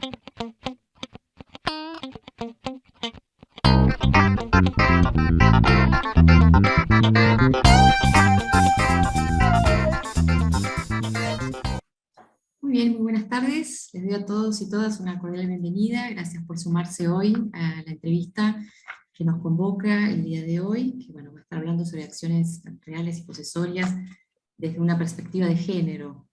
Muy bien, muy buenas tardes. Les doy a todos y todas una cordial bienvenida. Gracias por sumarse hoy a la entrevista que nos convoca el día de hoy, que bueno, va a estar hablando sobre acciones reales y posesorias desde una perspectiva de género.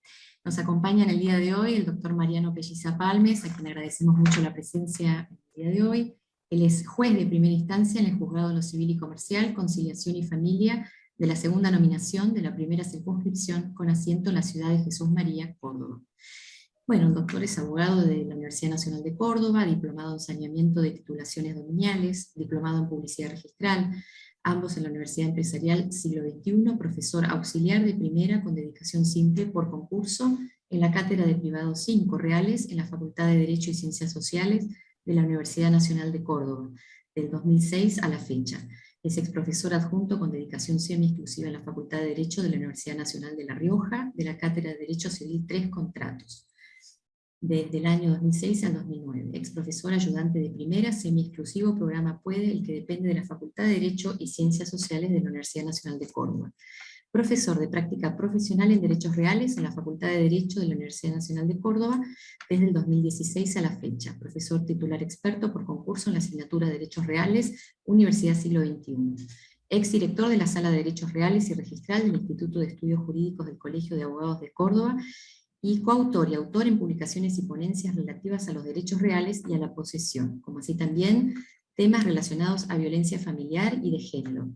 Nos acompaña en el día de hoy el doctor Mariano Pelliza Palmes, a quien agradecemos mucho la presencia el día de hoy. Él es juez de primera instancia en el Juzgado de lo Civil y Comercial, Conciliación y Familia, de la segunda nominación de la primera circunscripción, con asiento en la ciudad de Jesús María, Córdoba. Bueno, el doctor es abogado de la Universidad Nacional de Córdoba, diplomado en saneamiento de titulaciones dominiales, diplomado en publicidad registral, ambos en la Universidad Empresarial Siglo XXI, profesor auxiliar de primera con dedicación simple por concurso en la Cátedra de Privado 5 Reales en la Facultad de Derecho y Ciencias Sociales de la Universidad Nacional de Córdoba, del 2006 a la fecha. Es exprofesor adjunto con dedicación semi-exclusiva en la Facultad de Derecho de la Universidad Nacional de La Rioja, de la Cátedra de Derecho Civil 3 Contratos, desde el año 2006 al 2009. Exprofesor ayudante de primera, semi-exclusivo, programa PUEDE, el que depende de la Facultad de Derecho y Ciencias Sociales de la Universidad Nacional de Córdoba. Profesor de práctica profesional en Derechos Reales en la Facultad de Derecho de la Universidad Nacional de Córdoba desde el 2016 a la fecha. Profesor titular experto por concurso en la asignatura de Derechos Reales, Universidad Siglo XXI. Exdirector de la Sala de Derechos Reales y Registral del Instituto de Estudios Jurídicos del Colegio de Abogados de Córdoba, y coautor y autor en publicaciones y ponencias relativas a los derechos reales y a la posesión, como así también temas relacionados a violencia familiar y de género.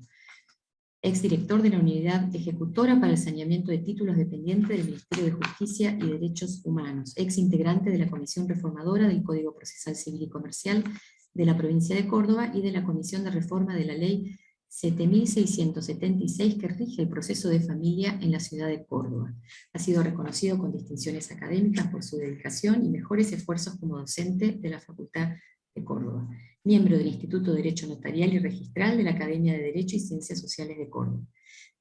Exdirector de la Unidad Ejecutora para el Saneamiento de Títulos dependiente del Ministerio de Justicia y Derechos Humanos. Exintegrante de la Comisión Reformadora del Código Procesal Civil y Comercial de la provincia de Córdoba y de la Comisión de Reforma de la Ley 7676 que rige el proceso de familia en la ciudad de Córdoba. Ha sido reconocido con distinciones académicas por su dedicación y mejores esfuerzos como docente de la Facultad de Córdoba. Miembro del Instituto de Derecho Notarial y Registral de la Academia de Derecho y Ciencias Sociales de Córdoba.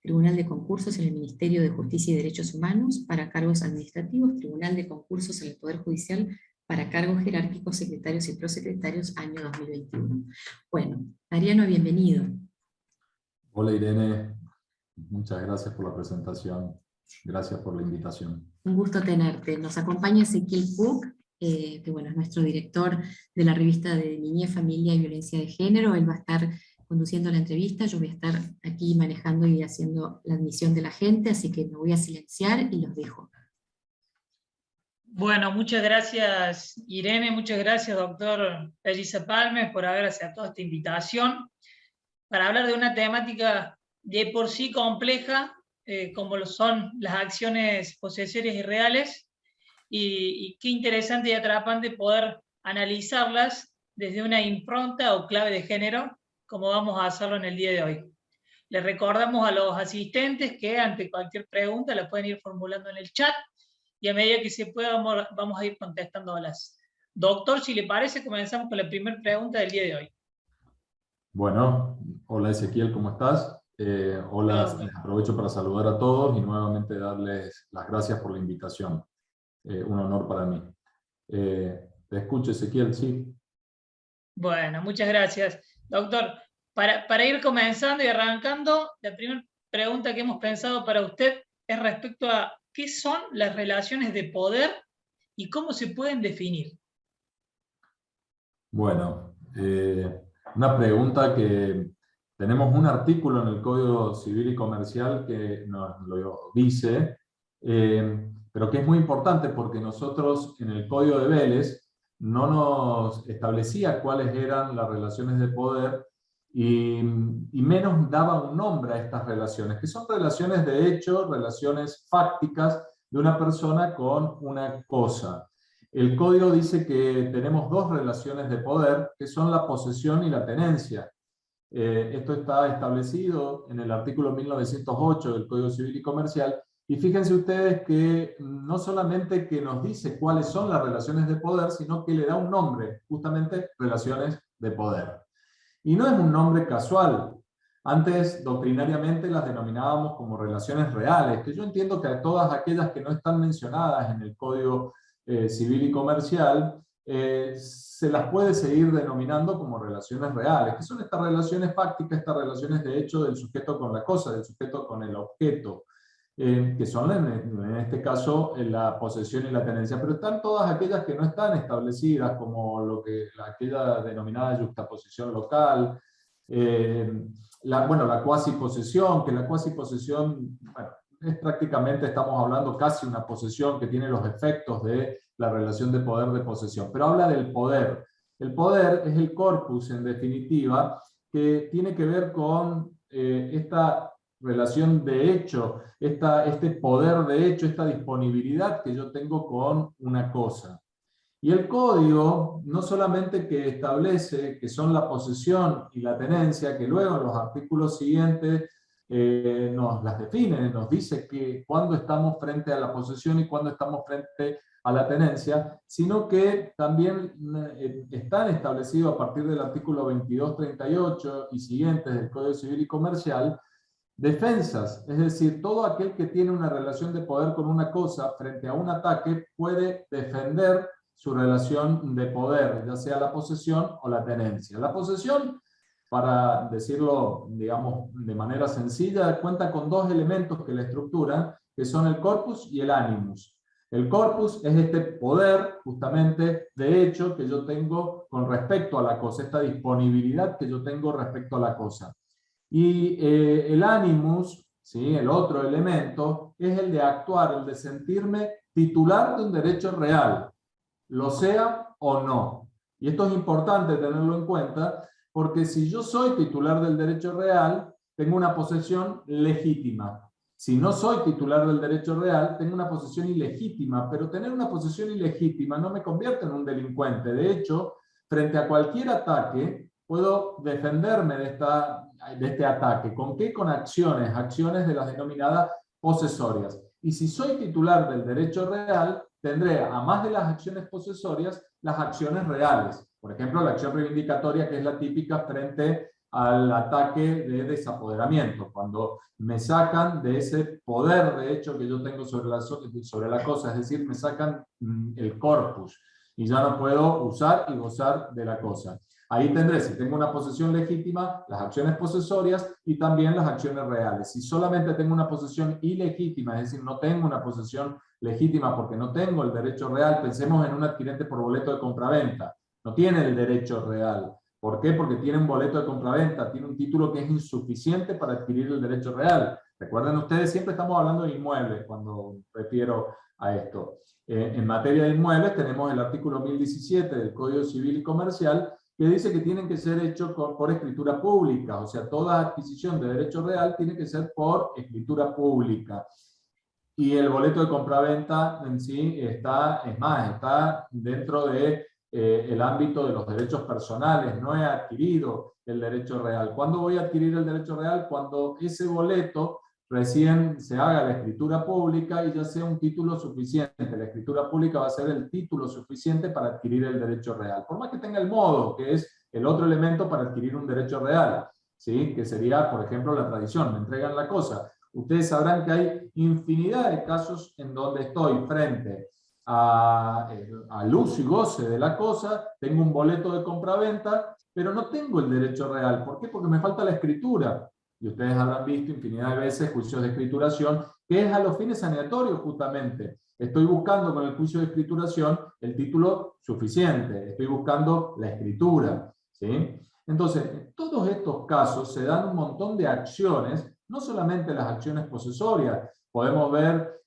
Tribunal de Concursos en el Ministerio de Justicia y Derechos Humanos para cargos administrativos, Tribunal de Concursos en el Poder Judicial para cargos jerárquicos, secretarios y prosecretarios, año 2021. Bueno, Mariano, bienvenido. Hola Irene, muchas gracias por la presentación, gracias por la invitación. Un gusto tenerte. Nos acompaña Ezequiel Puc, que bueno, es nuestro director de la revista de Niñez, Familia y Violencia de Género. Él va a estar conduciendo la entrevista, yo voy a estar aquí manejando y haciendo la admisión de la gente, así que me voy a silenciar y los dejo. Bueno, muchas gracias Irene, muchas gracias doctor Pelliza Palmes por haber aceptado esta invitación para hablar de una temática de por sí compleja, como lo son las acciones posesorias y reales, y qué interesante y atrapante poder analizarlas desde una impronta o clave de género, como vamos a hacerlo en el día de hoy. Les recordamos a los asistentes que ante cualquier pregunta la pueden ir formulando en el chat, y a medida que se pueda vamos a ir contestándolas. Doctor, si le parece, comenzamos con la primera pregunta del día de hoy. Bueno, hola Ezequiel, ¿cómo estás? Hola, aprovecho para saludar a todos y nuevamente darles las gracias por la invitación. Un honor para mí. Te escucho, Ezequiel, sí. Bueno, muchas gracias. Doctor, para ir comenzando y arrancando, la primera pregunta que hemos pensado para usted es respecto a qué son las relaciones de poder y cómo se pueden definir. Bueno, una pregunta que tenemos un artículo en el Código Civil y Comercial que nos lo dice, pero que es muy importante porque nosotros en el Código de Vélez no nos establecía cuáles eran las relaciones de poder y menos daba un nombre a estas relaciones, que son relaciones de hecho, relaciones fácticas de una persona con una cosa. El código dice que tenemos dos relaciones de poder, que son la posesión y la tenencia. Esto está establecido en el artículo 1908 del Código Civil y Comercial, y fíjense ustedes que no solamente que nos dice cuáles son las relaciones de poder, sino que le da un nombre, justamente relaciones de poder. Y no es un nombre casual. Antes, doctrinariamente, las denominábamos como relaciones reales, que yo entiendo que a todas aquellas que no están mencionadas en el Código Civil y Comercial, se las puede seguir denominando como relaciones reales, que son estas relaciones fácticas, estas relaciones de hecho del sujeto con la cosa, del sujeto con el objeto, que son en este caso la posesión y la tenencia, pero están todas aquellas que no están establecidas, como aquella denominada yuxtaposición local, la cuasiposesión, que la cuasiposesión, bueno, es prácticamente, estamos hablando casi una posesión que tiene los efectos de la relación de poder de posesión, pero habla del poder. El poder es el corpus, en definitiva, que tiene que ver con esta relación de hecho, este poder de hecho, esta disponibilidad que yo tengo con una cosa. Y el código no solamente que establece que son la posesión y la tenencia, que luego en los artículos siguientes nos las define, nos dice que cuándo estamos frente a la posesión y cuándo estamos frente a la tenencia, sino que también están establecidos a partir del artículo 2238 y siguientes del Código Civil y Comercial, defensas, es decir, todo aquel que tiene una relación de poder con una cosa frente a un ataque puede defender su relación de poder, ya sea la posesión o la tenencia. La posesión, para decirlo, digamos, de manera sencilla, cuenta con dos elementos que la estructuran, que son el corpus y el animus. El corpus es este poder, justamente, de hecho, que yo tengo con respecto a la cosa, esta disponibilidad que yo tengo respecto a la cosa. Y el animus, ¿sí?, el otro elemento, es el de actuar, el de sentirme titular de un derecho real, lo sea o no. Y esto es importante tenerlo en cuenta, porque si yo soy titular del derecho real, tengo una posesión legítima. Si no soy titular del derecho real, tengo una posesión ilegítima, pero tener una posesión ilegítima no me convierte en un delincuente. De hecho, frente a cualquier ataque, puedo defenderme de este ataque. ¿Con qué? Con acciones de las denominadas posesorias. Y si soy titular del derecho real, tendré, a más de las acciones posesorias, las acciones reales. Por ejemplo, la acción reivindicatoria, que es la típica frente al ataque de desapoderamiento, cuando me sacan de ese poder de hecho que yo tengo sobre la cosa, es decir, me sacan el corpus y ya no puedo usar y gozar de la cosa. Ahí tendré, si tengo una posesión legítima, las acciones posesorias y también las acciones reales. Si solamente tengo una posesión ilegítima, es decir, no tengo una posesión legítima porque no tengo el derecho real, pensemos en un adquirente por boleto de compraventa, no tiene el derecho real. ¿Por qué? Porque tiene un boleto de compraventa, tiene un título que es insuficiente para adquirir el derecho real. Recuerden ustedes, siempre estamos hablando de inmuebles cuando refiero a esto. En materia de inmuebles tenemos el artículo 1017 del Código Civil y Comercial, que dice que tienen que ser hechos por escritura pública, o sea, toda adquisición de derecho real tiene que ser por escritura pública. Y el boleto de compraventa en sí está dentro de el ámbito de los derechos personales, no he adquirido el derecho real. ¿Cuándo voy a adquirir el derecho real? Cuando ese boleto recién se haga la escritura pública y ya sea un título suficiente. La escritura pública va a ser el título suficiente para adquirir el derecho real. Por más que tenga el modo, que es el otro elemento para adquirir un derecho real, ¿sí?, que sería, por ejemplo, la tradición, me entregan la cosa. Ustedes sabrán que hay infinidad de casos en donde estoy frente al uso y goce de la cosa, tengo un boleto de compraventa, pero no tengo el derecho real. ¿Por qué? Porque me falta la escritura. Y ustedes habrán visto infinidad de veces juicios de escrituración, que es a los fines saneatorios justamente. Estoy buscando con el juicio de escrituración el título suficiente, estoy buscando la escritura, ¿sí? Entonces, en todos estos casos se dan un montón de acciones, no solamente las acciones posesorias, podemos ver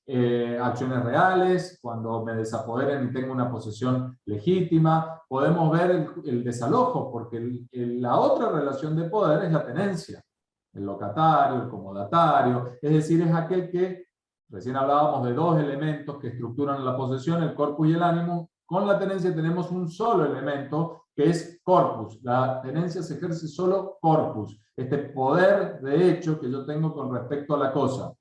acciones reales, cuando me desapoderen y tengo una posesión legítima, podemos ver el desalojo, porque la otra relación de poder es la tenencia, el locatario, el comodatario, es decir, es aquel que, recién hablábamos de dos elementos que estructuran la posesión, el corpus y el ánimo. Con la tenencia tenemos un solo elemento, que es corpus. La tenencia se ejerce solo corpus, este poder de hecho que yo tengo con respecto a la cosa.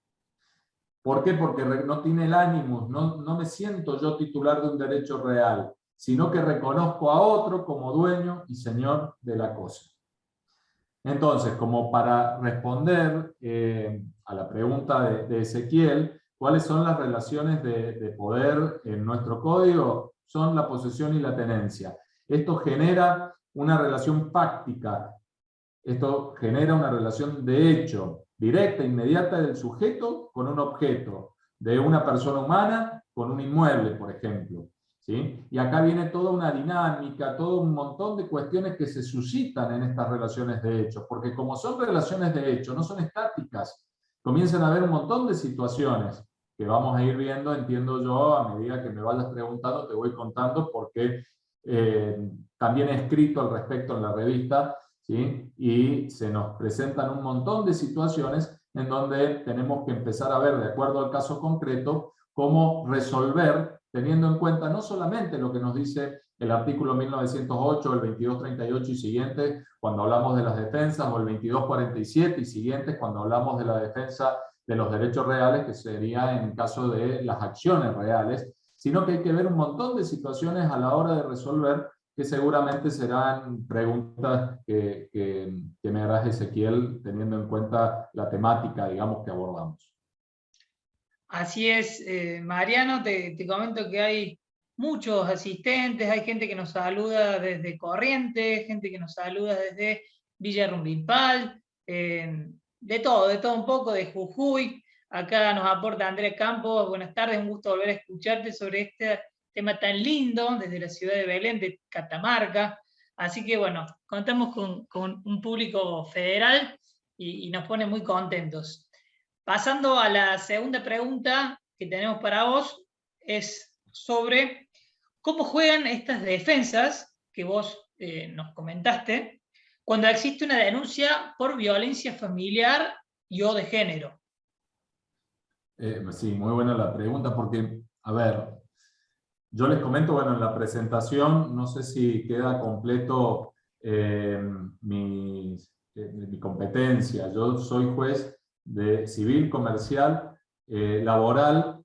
¿Por qué? Porque no tiene el ánimo, no me siento yo titular de un derecho real, sino que reconozco a otro como dueño y señor de la cosa. Entonces, como para responder a la pregunta de Ezequiel, ¿Cuáles son las relaciones de poder en nuestro código? Son la posesión y la tenencia. Esto genera una relación fáctica, esto genera una relación de hecho, directa, inmediata del sujeto con un objeto, de una persona humana con un inmueble, por ejemplo. ¿Sí? Y acá viene toda una dinámica, todo un montón de cuestiones que se suscitan en estas relaciones de hecho, porque como son relaciones de hecho, no son estáticas, comienzan a haber un montón de situaciones que vamos a ir viendo, entiendo yo, a medida que me vayas preguntando, te voy contando, porque también he escrito al respecto en la revista, ¿sí? Y se nos presentan un montón de situaciones en donde tenemos que empezar a ver, de acuerdo al caso concreto, cómo resolver, teniendo en cuenta no solamente lo que nos dice el artículo 1908, el 2238 y siguientes, cuando hablamos de las defensas, o el 2247 y siguientes, cuando hablamos de la defensa de los derechos reales, que sería en caso de las acciones reales, sino que hay que ver un montón de situaciones a la hora de resolver, que seguramente serán preguntas que me harás, Ezequiel, teniendo en cuenta la temática, digamos, que abordamos. Así es, Mariano, te comento que hay muchos asistentes, hay gente que nos saluda desde Corrientes, gente que nos saluda desde Villa Rumbipal, de todo un poco, de Jujuy. Acá nos aporta Andrés Campos, buenas tardes, un gusto volver a escucharte sobre este tema tan lindo desde la ciudad de Belén, de Catamarca. Así que bueno, contamos con un público federal y nos pone muy contentos. Pasando a la segunda pregunta que tenemos para vos, es sobre cómo juegan estas defensas que vos nos comentaste cuando existe una denuncia por violencia familiar y o de género. Sí, muy buena la pregunta, porque, a ver, yo les comento, bueno, en la presentación, no sé si queda completo mi competencia. Yo soy juez de civil, comercial, laboral,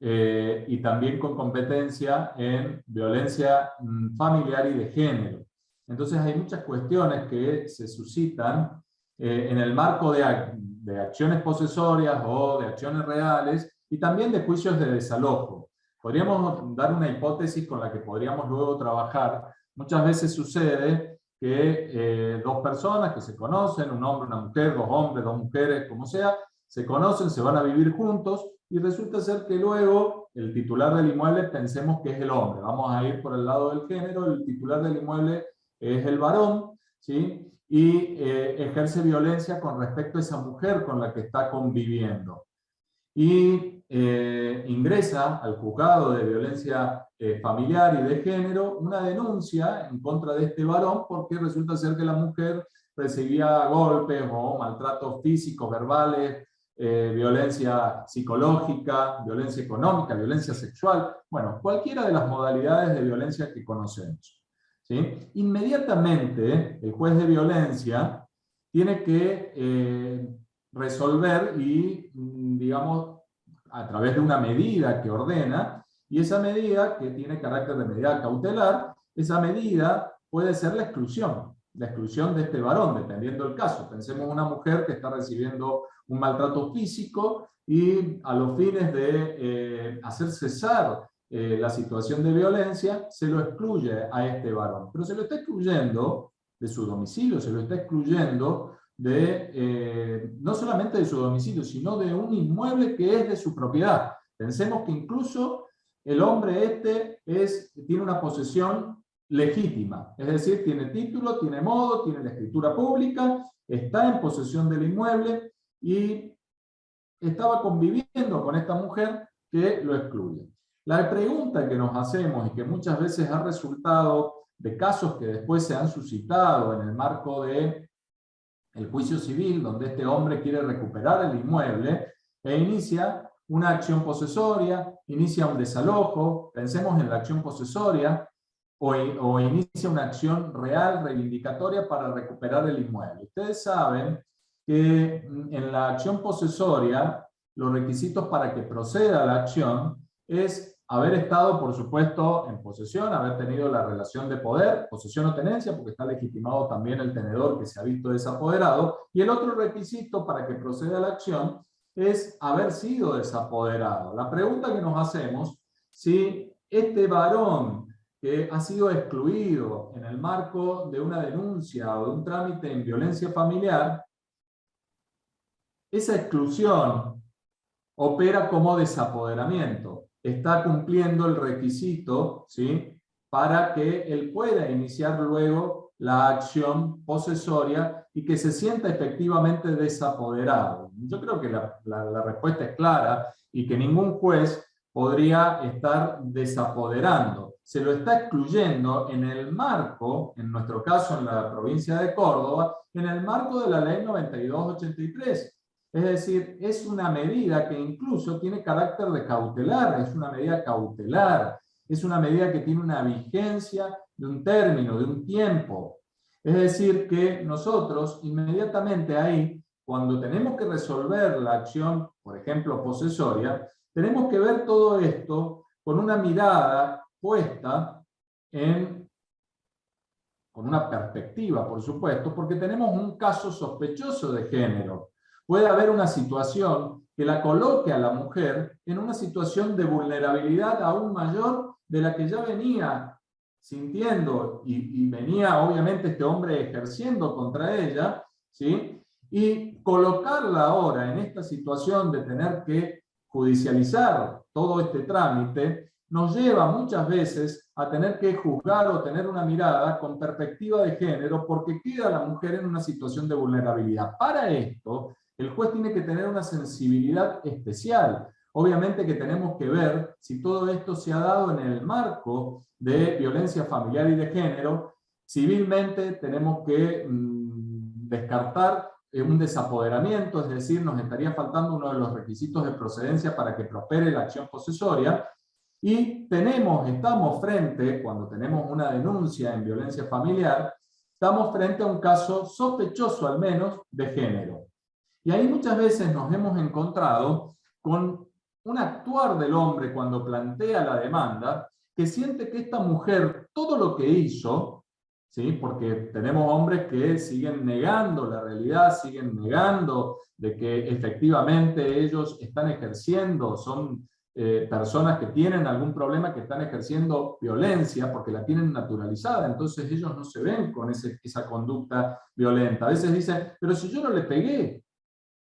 y también con competencia en violencia familiar y de género. Entonces hay muchas cuestiones que se suscitan en el marco de acciones posesorias o de acciones reales y también de juicios de desalojo. Podríamos dar una hipótesis con la que podríamos luego trabajar. Muchas veces sucede que dos personas que se conocen, un hombre, una mujer, dos hombres, dos mujeres, como sea, se conocen, se van a vivir juntos y resulta ser que luego el titular del inmueble pensemos que es el hombre. Vamos a ir por el lado del género, el titular del inmueble es el varón, ¿sí? Y ejerce violencia con respecto a esa mujer con la que está conviviendo. Y ingresa al juzgado de violencia familiar y de género una denuncia en contra de este varón porque resulta ser que la mujer recibía golpes o maltratos físicos, verbales, violencia psicológica, violencia económica, violencia sexual, bueno, cualquiera de las modalidades de violencia que conocemos. ¿Sí? Inmediatamente el juez de violencia tiene que resolver y, digamos, a través de una medida que ordena, y esa medida que tiene carácter de medida cautelar, esa medida puede ser la exclusión de este varón, dependiendo del caso. Pensemos en una mujer que está recibiendo un maltrato físico y a los fines de hacer cesar la situación de violencia, se lo excluye a este varón. Pero se lo está excluyendo de su domicilio, se lo está excluyendo no solamente de su domicilio, sino de un inmueble que es de su propiedad. Pensemos que incluso el hombre tiene una posesión legítima, es decir, tiene título, tiene modo, tiene la escritura pública, está en posesión del inmueble y estaba conviviendo con esta mujer que lo excluye. La pregunta que nos hacemos y que muchas veces ha resultado de casos que después se han suscitado en el marco de el juicio civil, donde este hombre quiere recuperar el inmueble e inicia una acción posesoria, inicia un desalojo, pensemos en la acción posesoria, o inicia una acción real, reivindicatoria para recuperar el inmueble. Ustedes saben que en la acción posesoria, los requisitos para que proceda la acción es haber estado, por supuesto, en posesión, haber tenido la relación de poder, posesión o tenencia, porque está legitimado también el tenedor que se ha visto desapoderado, y el otro requisito para que proceda la acción es haber sido desapoderado. La pregunta que nos hacemos, si este varón que ha sido excluido en el marco de una denuncia o de un trámite en violencia familiar, esa exclusión opera como desapoderamiento, está cumpliendo el requisito, ¿sí?, para que él pueda iniciar luego la acción posesoria y que se sienta efectivamente desapoderado. Yo creo que la respuesta es clara y que ningún juez podría estar desapoderando. Se lo está excluyendo en el marco, en nuestro caso en la provincia de Córdoba, en el marco de la ley 9283. Es decir, es una medida que incluso tiene carácter de cautelar, es una medida cautelar, es una medida que tiene una vigencia de un término, de un tiempo. Es decir, que nosotros inmediatamente ahí, cuando tenemos que resolver la acción, por ejemplo, posesoria, tenemos que ver todo esto con una mirada puesta con una perspectiva, por supuesto, porque tenemos un caso sospechoso de género. Puede haber una situación que la coloque a la mujer en una situación de vulnerabilidad aún mayor de la que ya venía sintiendo y venía obviamente este hombre ejerciendo contra ella, ¿sí? Y colocarla ahora en esta situación de tener que judicializar todo este trámite nos lleva muchas veces a tener que juzgar o tener una mirada con perspectiva de género porque queda la mujer en una situación de vulnerabilidad. Para esto, el juez tiene que tener una sensibilidad especial. Obviamente que tenemos que ver si todo esto se ha dado en el marco de violencia familiar y de género. Civilmente tenemos que descartar un desapoderamiento, es decir, nos estaría faltando uno de los requisitos de procedencia para que prospere la acción posesoria. Y estamos frente, cuando tenemos una denuncia en violencia familiar, estamos frente a un caso sospechoso al menos de género. Y ahí muchas veces nos hemos encontrado con un actuar del hombre cuando plantea la demanda, que siente que esta mujer, todo lo que hizo, ¿sí?, porque tenemos hombres que siguen negando la realidad, siguen negando de que efectivamente ellos están ejerciendo, son personas que tienen algún problema, que están ejerciendo violencia porque la tienen naturalizada, entonces ellos no se ven con esa conducta violenta. A veces dicen, pero si yo no le pegué.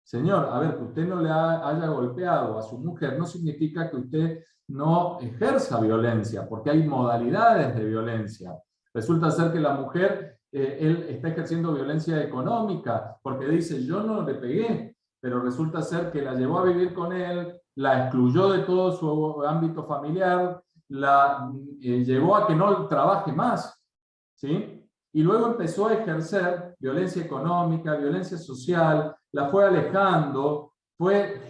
Señor, a ver, que usted no le haya golpeado a su mujer no significa que usted no ejerza violencia, porque hay modalidades de violencia. Resulta ser que la mujer, él está ejerciendo violencia económica, porque dice, yo no le pegué, pero resulta ser que la llevó a vivir con él, la excluyó de todo su ámbito familiar, la llevó a que no trabaje más, ¿sí? Y luego empezó a ejercer violencia económica, violencia social, la fue alejando, fue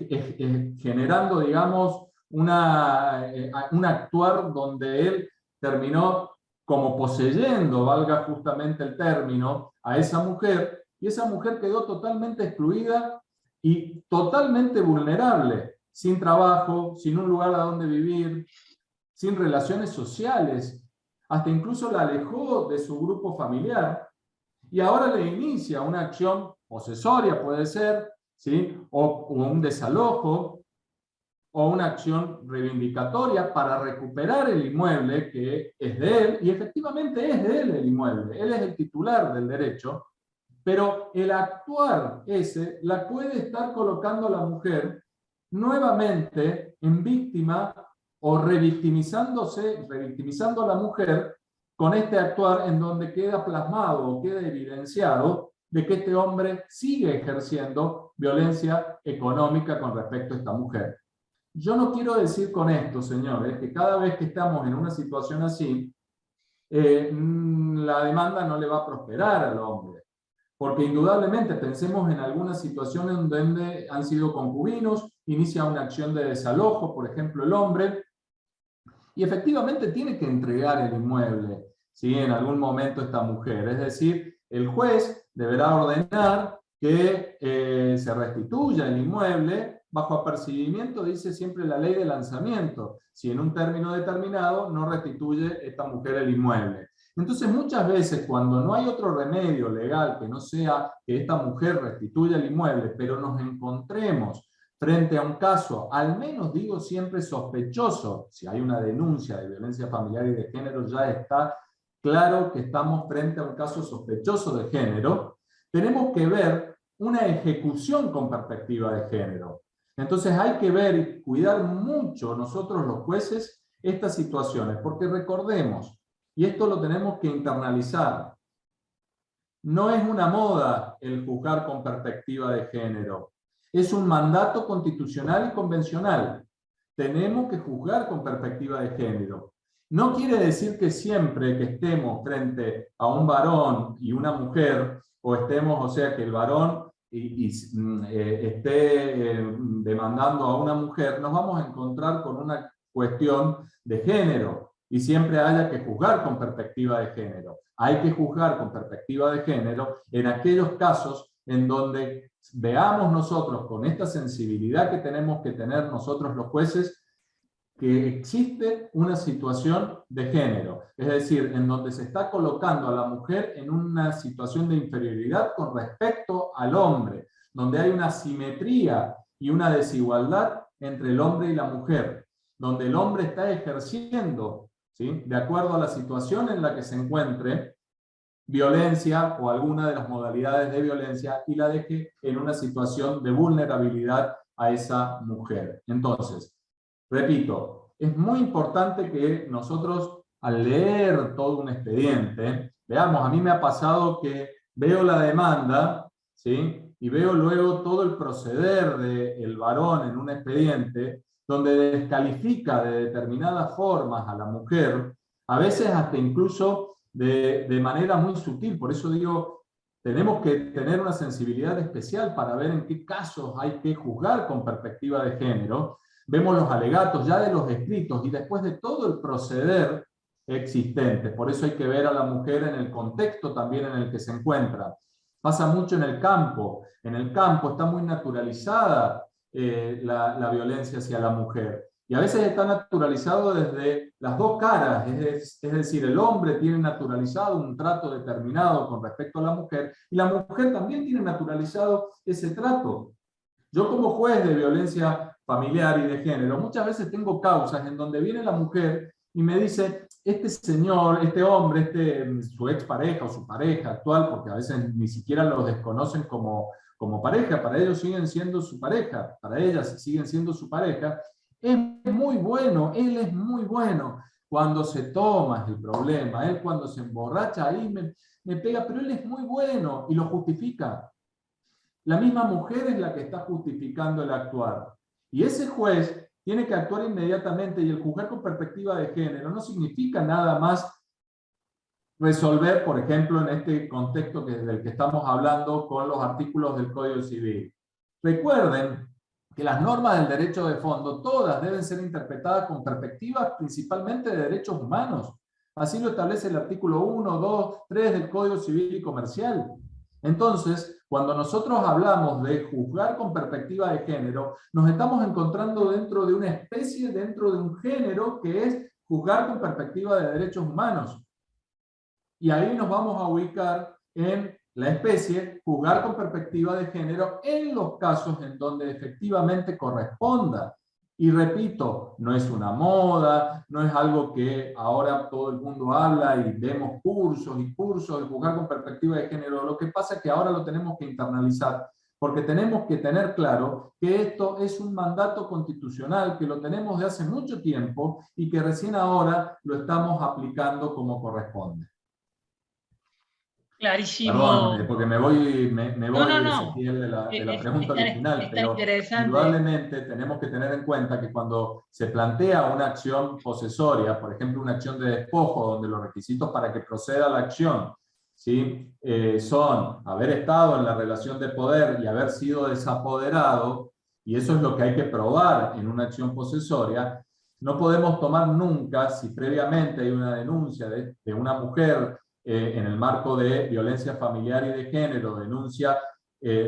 generando, digamos, un actuar donde él terminó como poseyendo, valga justamente el término, a esa mujer, y esa mujer quedó totalmente excluida y totalmente vulnerable, sin trabajo, sin un lugar a donde vivir, sin relaciones sociales, hasta incluso la alejó de su grupo familiar, y ahora le inicia una acción posesoria, puede ser, ¿sí?, o un desalojo, o una acción reivindicatoria para recuperar el inmueble que es de él, y efectivamente es de él el inmueble, él es el titular del derecho, pero el actuar ese la puede estar colocando a la mujer nuevamente en víctima o revictimizando a la mujer con este actuar en donde queda plasmado o queda evidenciado de que este hombre sigue ejerciendo violencia económica con respecto a esta mujer. Yo no quiero decir con esto, señores, que cada vez que estamos en una situación así, la demanda no le va a prosperar al hombre. Porque indudablemente pensemos en algunas situaciones donde han sido concubinos, inicia una acción de desalojo, por ejemplo el hombre, y efectivamente tiene que entregar el inmueble, ¿sí?, en algún momento esta mujer. Es decir, el juez deberá ordenar que se restituya el inmueble bajo apercibimiento, dice siempre la ley de lanzamiento, si en un término determinado no restituye esta mujer el inmueble. Entonces muchas veces cuando no hay otro remedio legal que no sea que esta mujer restituya el inmueble, pero nos encontremos frente a un caso, al menos digo siempre sospechoso, si hay una denuncia de violencia familiar y de género, ya está claro que estamos frente a un caso sospechoso de género, tenemos que ver una ejecución con perspectiva de género. Entonces hay que ver y cuidar mucho nosotros los jueces estas situaciones, porque recordemos, y esto lo tenemos que internalizar, no es una moda el juzgar con perspectiva de género, es un mandato constitucional y convencional. Tenemos que juzgar con perspectiva de género. No quiere decir que siempre que estemos frente a un varón y una mujer, o estemos, o sea, que el varón esté demandando a una mujer, nos vamos a encontrar con una cuestión de género y siempre haya que juzgar con perspectiva de género. Hay que juzgar con perspectiva de género en aquellos casos en donde veamos nosotros con esta sensibilidad que tenemos que tener nosotros los jueces, que existe una situación de género, es decir, en donde se está colocando a la mujer en una situación de inferioridad con respecto al hombre, donde hay una asimetría y una desigualdad entre el hombre y la mujer, donde el hombre está ejerciendo, ¿sí?, de acuerdo a la situación en la que se encuentre, violencia o alguna de las modalidades de violencia y la deje en una situación de vulnerabilidad a esa mujer. Entonces, repito, es muy importante que nosotros al leer todo un expediente, veamos, a mí me ha pasado que veo la demanda, ¿sí?, y veo luego todo el proceder del varón en un expediente donde descalifica de determinadas formas a la mujer, a veces hasta incluso de manera muy sutil. Por eso digo, tenemos que tener una sensibilidad especial para ver en qué casos hay que juzgar con perspectiva de género. Vemos los alegatos ya de los escritos y después de todo el proceder existente. Por eso hay que ver a la mujer en el contexto también en el que se encuentra. Pasa mucho en el campo. En el campo está muy naturalizada la violencia hacia la mujer. Y a veces está naturalizado desde las dos caras, es decir, el hombre tiene naturalizado un trato determinado con respecto a la mujer y la mujer también tiene naturalizado ese trato. Yo como juez de violencia familiar y de género, muchas veces tengo causas en donde viene la mujer y me dice, este señor, este hombre, su expareja o su pareja actual, porque a veces ni siquiera los desconocen como pareja, para ellos siguen siendo su pareja, para ellas siguen siendo su pareja, es muy bueno, él es muy bueno. Cuando se toma es el problema, él cuando se emborracha ahí me pega, pero él es muy bueno y lo justifica. La misma mujer es la que está justificando el actuar. Y ese juez tiene que actuar inmediatamente, y el juzgar con perspectiva de género no significa nada más resolver, por ejemplo, en este contexto del que estamos hablando con los artículos del Código Civil. Recuerden que las normas del derecho de fondo, todas deben ser interpretadas con perspectivas principalmente de derechos humanos. Así lo establece el artículo 1, 2, 3 del Código Civil y Comercial. Entonces, cuando nosotros hablamos de juzgar con perspectiva de género, nos estamos encontrando dentro de una especie, dentro de un género que es juzgar con perspectiva de derechos humanos. Y ahí nos vamos a ubicar en la especie, juzgar con perspectiva de género en los casos en donde efectivamente corresponda. Y repito, no es una moda, no es algo que ahora todo el mundo habla y vemos cursos y cursos de juzgar con perspectiva de género. Lo que pasa es que ahora lo tenemos que internalizar, porque tenemos que tener claro que esto es un mandato constitucional que lo tenemos de hace mucho tiempo y que recién ahora lo estamos aplicando como corresponde. Clarísimo. Perdón, porque me voy No. Ezequiel, de la pregunta original, está pero interesante. indudablemente tenemos que tener en cuenta que cuando se plantea una acción posesoria, por ejemplo una acción de despojo, donde los requisitos para que proceda la acción, ¿sí?, son haber estado en la relación de poder y haber sido desapoderado, y eso es lo que hay que probar en una acción posesoria, no podemos tomar nunca, si previamente hay una denuncia de una mujer en el marco de violencia familiar y de género, denuncia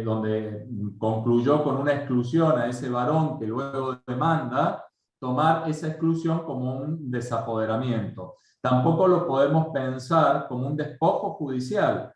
donde concluyó con una exclusión a ese varón que luego demanda, tomar esa exclusión como un desapoderamiento. Tampoco lo podemos pensar como un despojo judicial.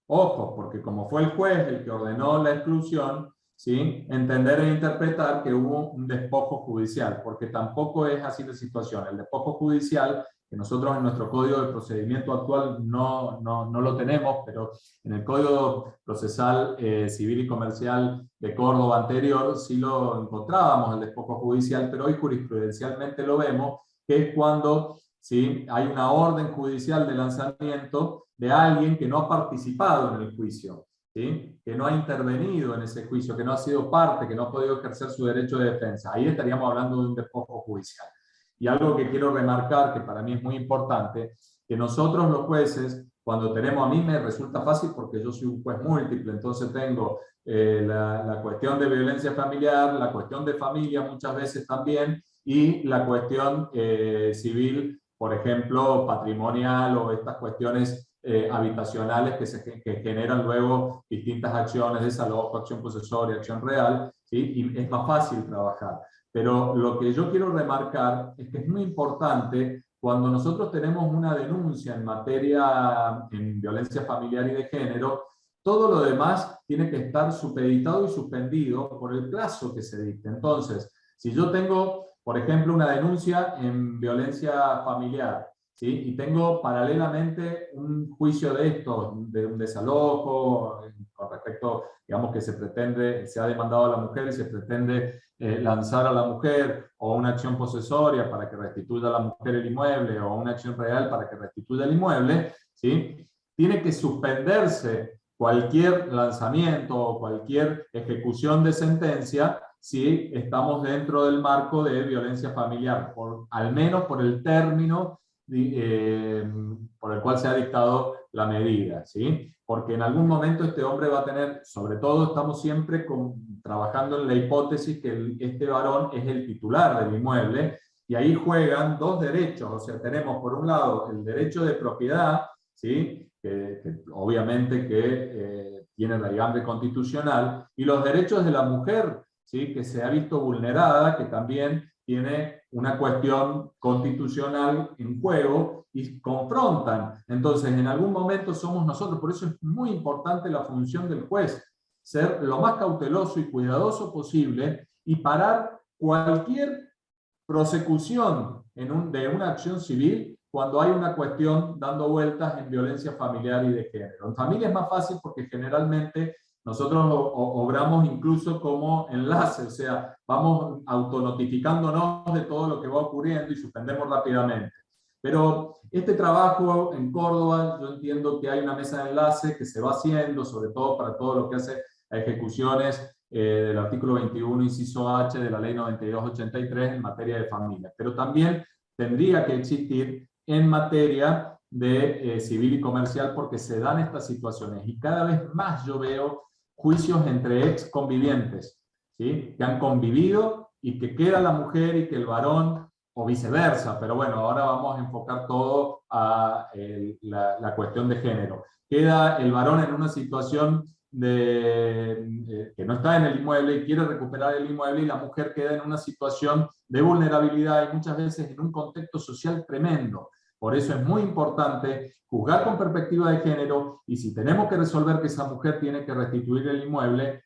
Ojo, porque como fue el juez el que ordenó la exclusión, ¿sí?, entender e interpretar que hubo un despojo judicial, porque tampoco es así la situación. El despojo judicial, que nosotros en nuestro Código de Procedimiento actual no lo tenemos, pero en el Código Procesal Civil y Comercial de Córdoba anterior sí lo encontrábamos, el despojo judicial, pero hoy jurisprudencialmente lo vemos, que es cuando, ¿sí?, hay una orden judicial de lanzamiento de alguien que no ha participado en el juicio, ¿sí?, que no ha intervenido en ese juicio, que no ha sido parte, que no ha podido ejercer su derecho de defensa. Ahí estaríamos hablando de un despojo judicial. Y algo que quiero remarcar, que para mí es muy importante, que nosotros los jueces, cuando tenemos, a mí me resulta fácil porque yo soy un juez múltiple, entonces tengo la cuestión de violencia familiar, la cuestión de familia muchas veces también, y la cuestión civil, por ejemplo, patrimonial, o estas cuestiones habitacionales que generan luego distintas acciones, desalojo, acción posesoria, acción real, ¿sí?, y es más fácil trabajar. Pero lo que yo quiero remarcar es que es muy importante cuando nosotros tenemos una denuncia en materia en violencia familiar y de género, todo lo demás tiene que estar supeditado y suspendido por el plazo que se dicte. Entonces, si yo tengo, por ejemplo, una denuncia en violencia familiar, ¿sí?, y tengo paralelamente un juicio de estos, de un desalojo, con respecto, digamos, que se ha demandado a la mujer y se pretende lanzar a la mujer, o una acción posesoria para que restituya a la mujer el inmueble, o una acción real para que restituya el inmueble, ¿sí?, tiene que suspenderse cualquier lanzamiento o cualquier ejecución de sentencia si estamos dentro del marco de violencia familiar, al menos por el término por el cual se ha dictado la medida, ¿sí? Porque en algún momento este hombre va a tener, sobre todo estamos siempre trabajando en la hipótesis que este varón es el titular del inmueble, y ahí juegan dos derechos, o sea, tenemos por un lado el derecho de propiedad, ¿sí?, que obviamente que tiene raigambre constitucional, y los derechos de la mujer, ¿sí?, que se ha visto vulnerada, que también tiene una cuestión constitucional en juego, y confrontan. Entonces, en algún momento somos nosotros, por eso es muy importante la función del juez, ser lo más cauteloso y cuidadoso posible, y parar cualquier prosecución de una acción civil cuando hay una cuestión dando vueltas en violencia familiar y de género. En familia es más fácil porque generalmente nosotros obramos incluso como enlace, o sea, vamos autonotificándonos de todo lo que va ocurriendo y suspendemos rápidamente. Pero este trabajo en Córdoba, yo entiendo que hay una mesa de enlace que se va haciendo, sobre todo para todo lo que hace a ejecuciones del artículo 21, inciso H de la ley 9283 en materia de familia. Pero también tendría que existir en materia de civil y comercial, porque se dan estas situaciones. Y cada vez más yo veo juicios entre ex convivientes, ¿sí?, que han convivido y que queda la mujer y que el varón, o viceversa, pero bueno, ahora vamos a enfocar todo a la cuestión de género. Queda el varón en una situación que no está en el inmueble y quiere recuperar el inmueble, y la mujer queda en una situación de vulnerabilidad y muchas veces en un contexto social tremendo. Por eso es muy importante juzgar con perspectiva de género, y si tenemos que resolver que esa mujer tiene que restituir el inmueble,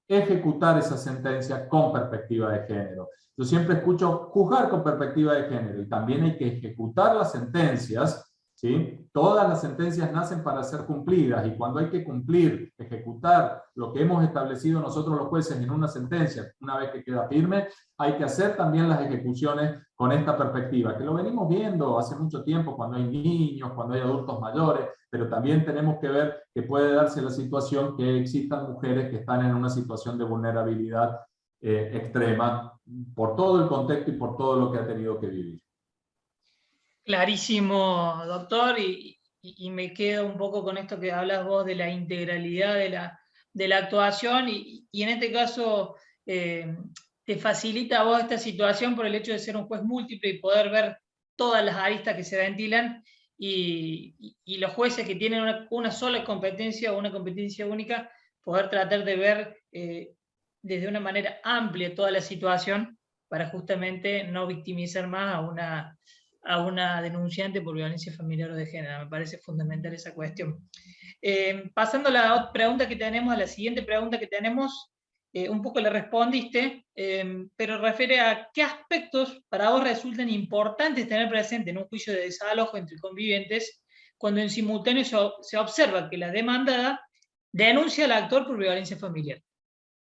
ejecutar esa sentencia con perspectiva de género. Yo siempre escucho juzgar con perspectiva de género, y también hay que ejecutar las sentencias, ¿sí? Todas las sentencias nacen para ser cumplidas, y cuando hay que cumplir, ejecutar lo que hemos establecido nosotros los jueces en una sentencia, una vez que queda firme, hay que hacer también las ejecuciones con esta perspectiva, que lo venimos viendo hace mucho tiempo cuando hay niños, cuando hay adultos mayores, pero también tenemos que ver que puede darse la situación que existan mujeres que están en una situación de vulnerabilidad extrema por todo el contexto y por todo lo que ha tenido que vivir. Clarísimo, doctor, y me quedo un poco con esto que hablas vos de la integralidad de la actuación, y en este caso te facilita a vos esta situación por el hecho de ser un juez múltiple y poder ver todas las aristas que se ventilan, y los jueces que tienen una sola competencia o una competencia única, poder tratar de ver desde una manera amplia toda la situación para justamente no victimizar más a una denunciante por violencia familiar o de género. Me parece fundamental esa cuestión. Pasando a la pregunta que tenemos, a la siguiente pregunta que tenemos, un poco le respondiste, pero refiere a qué aspectos para vos resultan importantes tener presente en un juicio de desalojo entre convivientes cuando en simultáneo se observa que la demandada denuncia al actor por violencia familiar.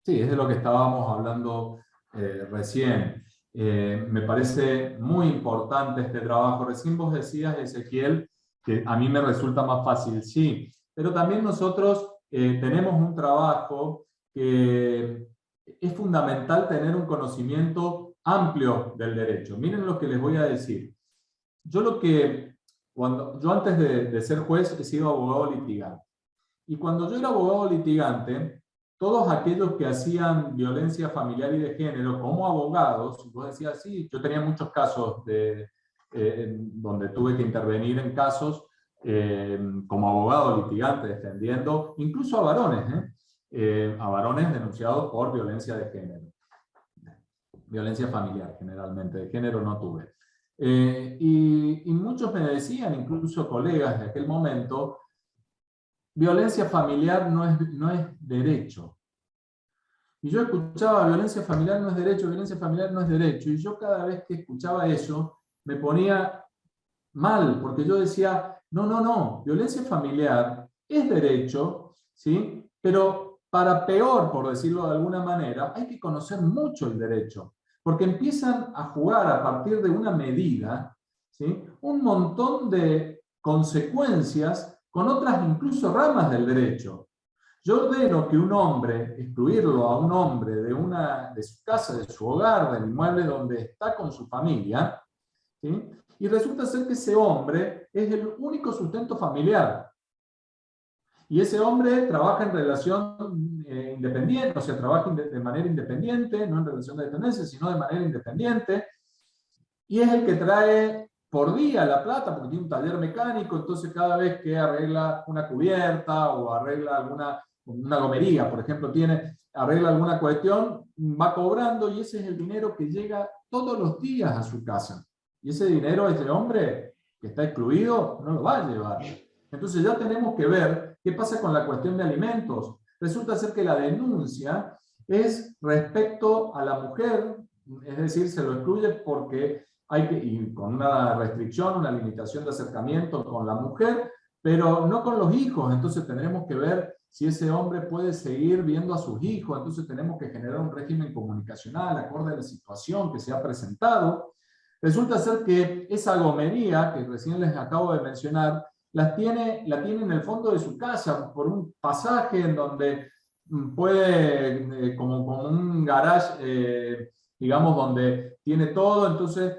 Sí, es de lo que estábamos hablando recién. Me parece muy importante este trabajo. Recién vos decías, Ezequiel, que a mí me resulta más fácil, sí, pero también nosotros tenemos un trabajo que es fundamental tener un conocimiento amplio del derecho. Miren lo que les voy a decir. Yo antes de ser juez he sido abogado litigante. Y cuando yo era abogado litigante, todos aquellos que hacían violencia familiar y de género como abogados, vos decías, sí, yo tenía muchos casos donde tuve que intervenir en casos como abogado litigante, defendiendo incluso a varones denunciados por violencia de género. Violencia familiar, generalmente, de género no tuve. Y muchos me decían, incluso colegas de aquel momento, violencia familiar no es derecho. Y yo escuchaba, violencia familiar no es derecho, violencia familiar no es derecho. Y yo cada vez que escuchaba eso, me ponía mal, porque yo decía, no, violencia familiar es derecho, ¿sí? Pero para peor, por decirlo de alguna manera, hay que conocer mucho el derecho, porque empiezan a jugar a partir de una medida, ¿sí? Un montón de consecuencias con otras incluso ramas del derecho. Yo ordeno que un hombre, excluirlo a un hombre de su casa, de su hogar, del inmueble donde está con su familia, ¿sí? Y resulta ser que ese hombre es el único sustento familiar. Y ese hombre trabaja en relación independiente, o sea, trabaja de manera independiente, no en relación de dependencia, sino de manera independiente, y es el que trae por día la plata, porque tiene un taller mecánico, entonces cada vez que arregla una cubierta o arregla una gomería, por ejemplo, arregla alguna cuestión, va cobrando y ese es el dinero que llega todos los días a su casa. Y ese dinero, ese hombre que está excluido, no lo va a llevar. Entonces ya tenemos que ver qué pasa con la cuestión de alimentos. Resulta ser que la denuncia es respecto a la mujer, es decir, se lo excluye porque y con una restricción, una limitación de acercamiento con la mujer, pero no con los hijos. Entonces tendremos que ver si ese hombre puede seguir viendo a sus hijos. Entonces tenemos que generar un régimen comunicacional acorde a la situación que se ha presentado. Resulta ser que esa gomería que recién les acabo de mencionar, la tiene en el fondo de su casa, por un pasaje en donde puede, como un garage, digamos, donde tiene todo, entonces,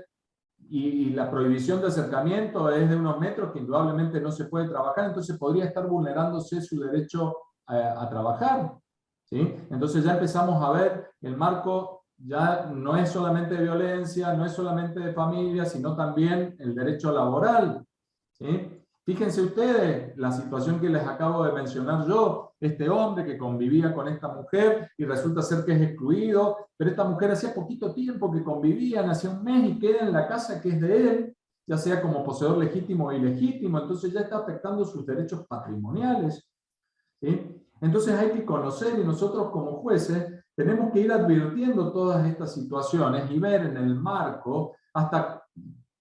y la prohibición de acercamiento es de unos metros que indudablemente no se puede trabajar, entonces podría estar vulnerándose su derecho a trabajar, ¿sí? Entonces ya empezamos a ver el marco ya no es solamente de violencia, no es solamente de familia, sino también el derecho laboral, ¿sí? Fíjense ustedes la situación que les acabo de mencionar yo, este hombre que convivía con esta mujer y resulta ser que es excluido, pero esta mujer hacía poquito tiempo que convivían, hacía un mes y queda en la casa que es de él, ya sea como poseedor legítimo o ilegítimo, entonces ya está afectando sus derechos patrimoniales, ¿sí? Entonces hay que conocer y nosotros como jueces tenemos que ir advirtiendo todas estas situaciones y ver en el marco hasta,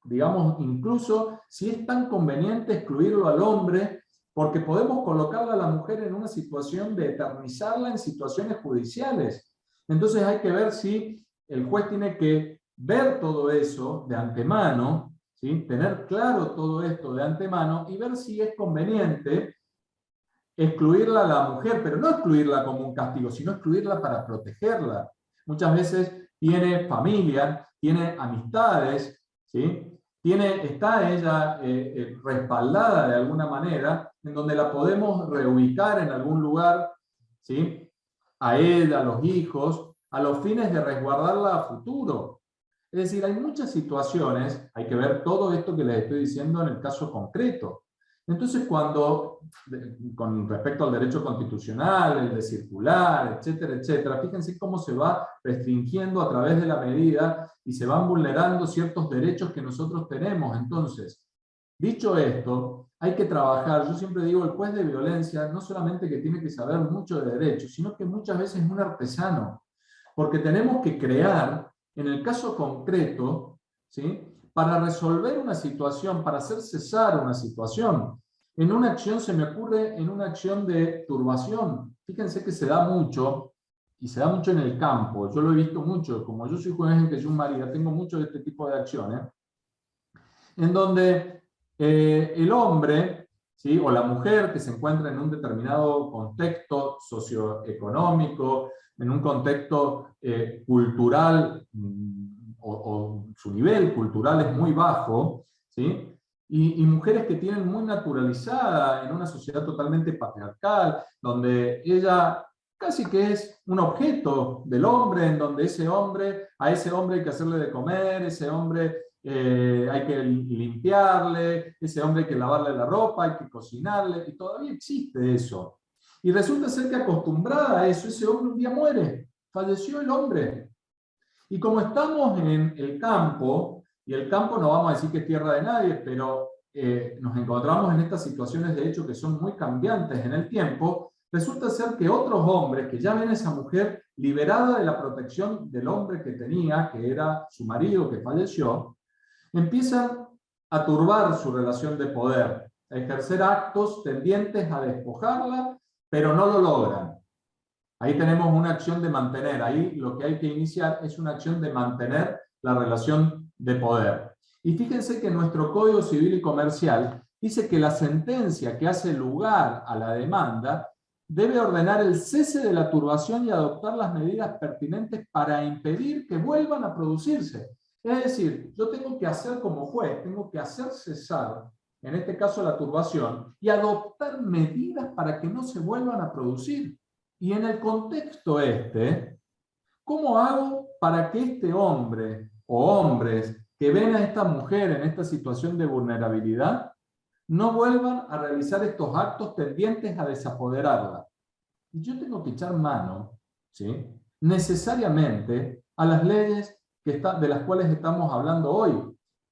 digamos, incluso si es tan conveniente excluirlo al hombre, porque podemos colocarla a la mujer en una situación de eternizarla en situaciones judiciales. Entonces hay que ver si el juez tiene que ver todo eso de antemano, ¿sí? Tener claro todo esto de antemano y ver si es conveniente excluirla a la mujer, pero no excluirla como un castigo, sino excluirla para protegerla. Muchas veces tiene familia, tiene amistades, ¿sí? Está ella respaldada de alguna manera, en donde la podemos reubicar en algún lugar, ¿sí? A ella, a los hijos, a los fines de resguardarla a futuro. Es decir, hay muchas situaciones, hay que ver todo esto que les estoy diciendo en el caso concreto. Entonces, con respecto al derecho constitucional, el de circular, etcétera, etcétera, fíjense cómo se va restringiendo a través de la medida y se van vulnerando ciertos derechos que nosotros tenemos. Entonces, Dicho esto, hay que trabajar, yo siempre digo, el juez de violencia no solamente que tiene que saber mucho de derecho, sino que muchas veces es un artesano, porque tenemos que crear, en el caso concreto, ¿sí?, para resolver una situación, para hacer cesar una situación. En una acción, se me ocurre, en una acción de turbación, fíjense que se da mucho, y se da mucho en el campo, yo lo he visto mucho, como yo soy juez en Quellón María, tengo mucho de este tipo de acciones, en donde el hombre, ¿sí?, o la mujer que se encuentra en un determinado contexto socioeconómico, en un contexto cultural, o su nivel cultural es muy bajo, ¿sí?, y mujeres que tienen muy naturalizada en una sociedad totalmente patriarcal, donde ella casi que es un objeto del hombre, en donde a ese hombre hay que hacerle de comer, ese hombre hay que limpiarle, ese hombre hay que lavarle la ropa, hay que cocinarle, y todavía existe eso. Y resulta ser que acostumbrada a eso, ese hombre un día muere, falleció el hombre. Y como estamos en el campo, y el campo no vamos a decir que es tierra de nadie, pero nos encontramos en estas situaciones de hecho que son muy cambiantes en el tiempo, resulta ser que otros hombres que ya ven a esa mujer liberada de la protección del hombre que tenía, que era su marido que falleció, empiezan a turbar su relación de poder, a ejercer actos tendientes a despojarla, pero no lo logran. Ahí tenemos una acción de mantener, ahí lo que hay que iniciar es una acción de mantener la relación de poder. Y fíjense que nuestro Código Civil y Comercial dice que la sentencia que hace lugar a la demanda debe ordenar el cese de la turbación y adoptar las medidas pertinentes para impedir que vuelvan a producirse. Es decir, yo tengo que hacer como juez, tengo que hacer cesar, en este caso la turbación, y adoptar medidas para que no se vuelvan a producir. Y en el contexto ¿cómo hago para que este hombre o hombres que ven a esta mujer en esta situación de vulnerabilidad no vuelvan a realizar estos actos tendientes a desapoderarla? Y yo tengo que echar mano, ¿sí?, necesariamente a las leyes de las cuales estamos hablando hoy.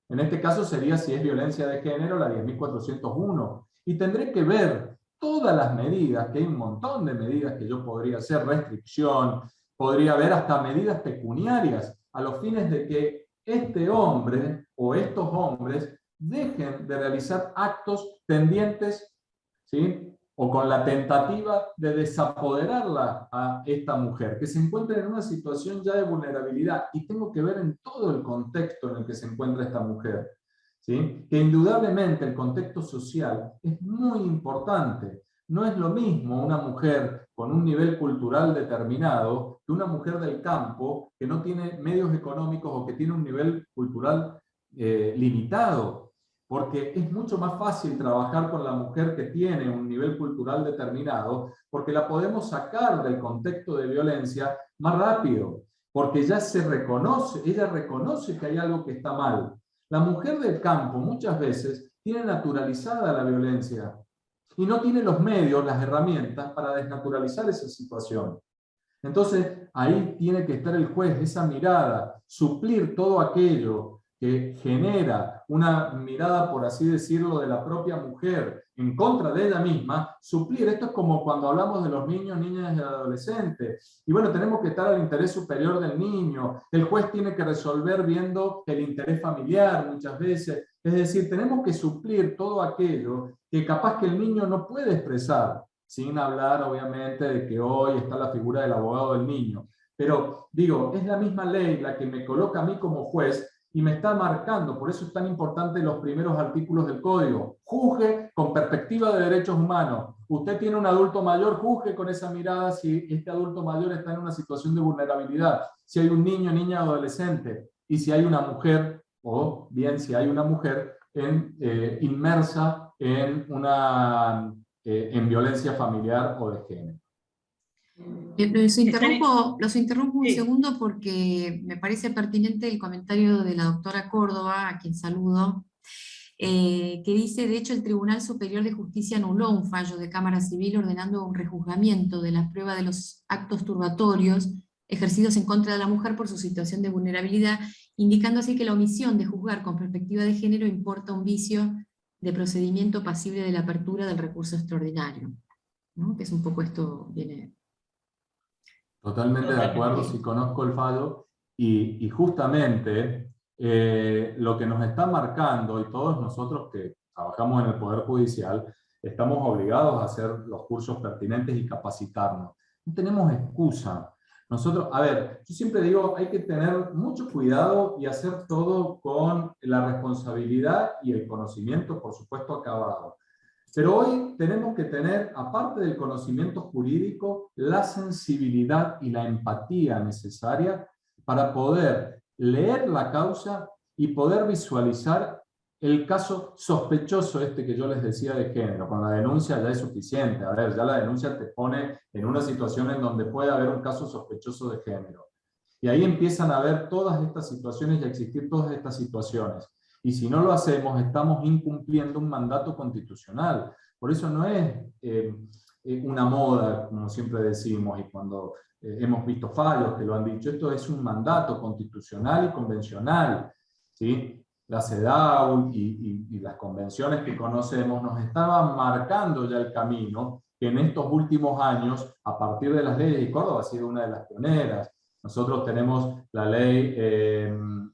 En este caso sería, si es violencia de género, la 10.401. Y tendré que ver todas las medidas, que hay un montón de medidas que yo podría hacer, restricción, podría haber hasta medidas pecuniarias, a los fines de que este hombre o estos hombres dejen de realizar actos tendientes, ¿sí?, o con la tentativa de desapoderarla a esta mujer, que se encuentra en una situación ya de vulnerabilidad, y tengo que ver en todo el contexto en el que se encuentra esta mujer, ¿sí?, que indudablemente el contexto social es muy importante. No es lo mismo una mujer con un nivel cultural determinado que una mujer del campo que no tiene medios económicos o que tiene un nivel cultural limitado. Porque es mucho más fácil trabajar con la mujer que tiene un nivel cultural determinado, porque la podemos sacar del contexto de violencia más rápido, porque ya se reconoce, ella reconoce que hay algo que está mal. La mujer del campo muchas veces tiene naturalizada la violencia y no tiene los medios, las herramientas para desnaturalizar esa situación. Entonces, ahí tiene que estar el juez, esa mirada, suplir todo aquello que genera una mirada, por así decirlo, de la propia mujer en contra de ella misma, suplir. Esto es como cuando hablamos de los niños, niñas y adolescentes. Y bueno, tenemos que estar al interés superior del niño. El juez tiene que resolver viendo el interés familiar muchas veces. Es decir, tenemos que suplir todo aquello que capaz que el niño no puede expresar, sin hablar obviamente de que hoy está la figura del abogado del niño. Pero digo, es la misma ley la que me coloca a mí como juez y me está marcando, por eso es tan importante los primeros artículos del código. Juzgue con perspectiva de derechos humanos. Usted tiene un adulto mayor, juzgue con esa mirada si este adulto mayor está en una situación de vulnerabilidad, si hay un niño, niña o adolescente, y si hay una mujer, o bien si hay una mujer inmersa en violencia familiar o de género. Los interrumpo un segundo porque me parece pertinente el comentario de la doctora Córdoba, a quien saludo, que dice: de hecho el Tribunal Superior de Justicia anuló un fallo de Cámara Civil ordenando un rejuzgamiento de la prueba de los actos turbatorios ejercidos en contra de la mujer por su situación de vulnerabilidad, indicando así que la omisión de juzgar con perspectiva de género importa un vicio de procedimiento pasible de la apertura del recurso extraordinario, ¿no? Que es un poco esto, viene... Totalmente de acuerdo, sí conozco el fallo, y justamente lo que nos está marcando, y todos nosotros que trabajamos en el Poder Judicial, estamos obligados a hacer los cursos pertinentes y capacitarnos. No tenemos excusa. Nosotros, a ver, yo siempre digo, hay que tener mucho cuidado y hacer todo con la responsabilidad y el conocimiento, por supuesto, acabado. Pero hoy tenemos que tener, aparte del conocimiento jurídico, la sensibilidad y la empatía necesaria para poder leer la causa y poder visualizar el caso sospechoso este que yo les decía de género. Con la denuncia ya es suficiente. A ver, ya la denuncia te pone en una situación en donde puede haber un caso sospechoso de género. Y ahí empiezan a ver todas estas situaciones y a existir todas estas situaciones. Y si no lo hacemos, estamos incumpliendo un mandato constitucional. Por eso no es una moda, como siempre decimos, y cuando hemos visto fallos que lo han dicho, esto es un mandato constitucional y convencional, ¿sí? La CEDAW y las convenciones que conocemos nos estaban marcando ya el camino que en estos últimos años, a partir de las leyes, y Córdoba ha sido una de las pioneras. Nosotros tenemos la ley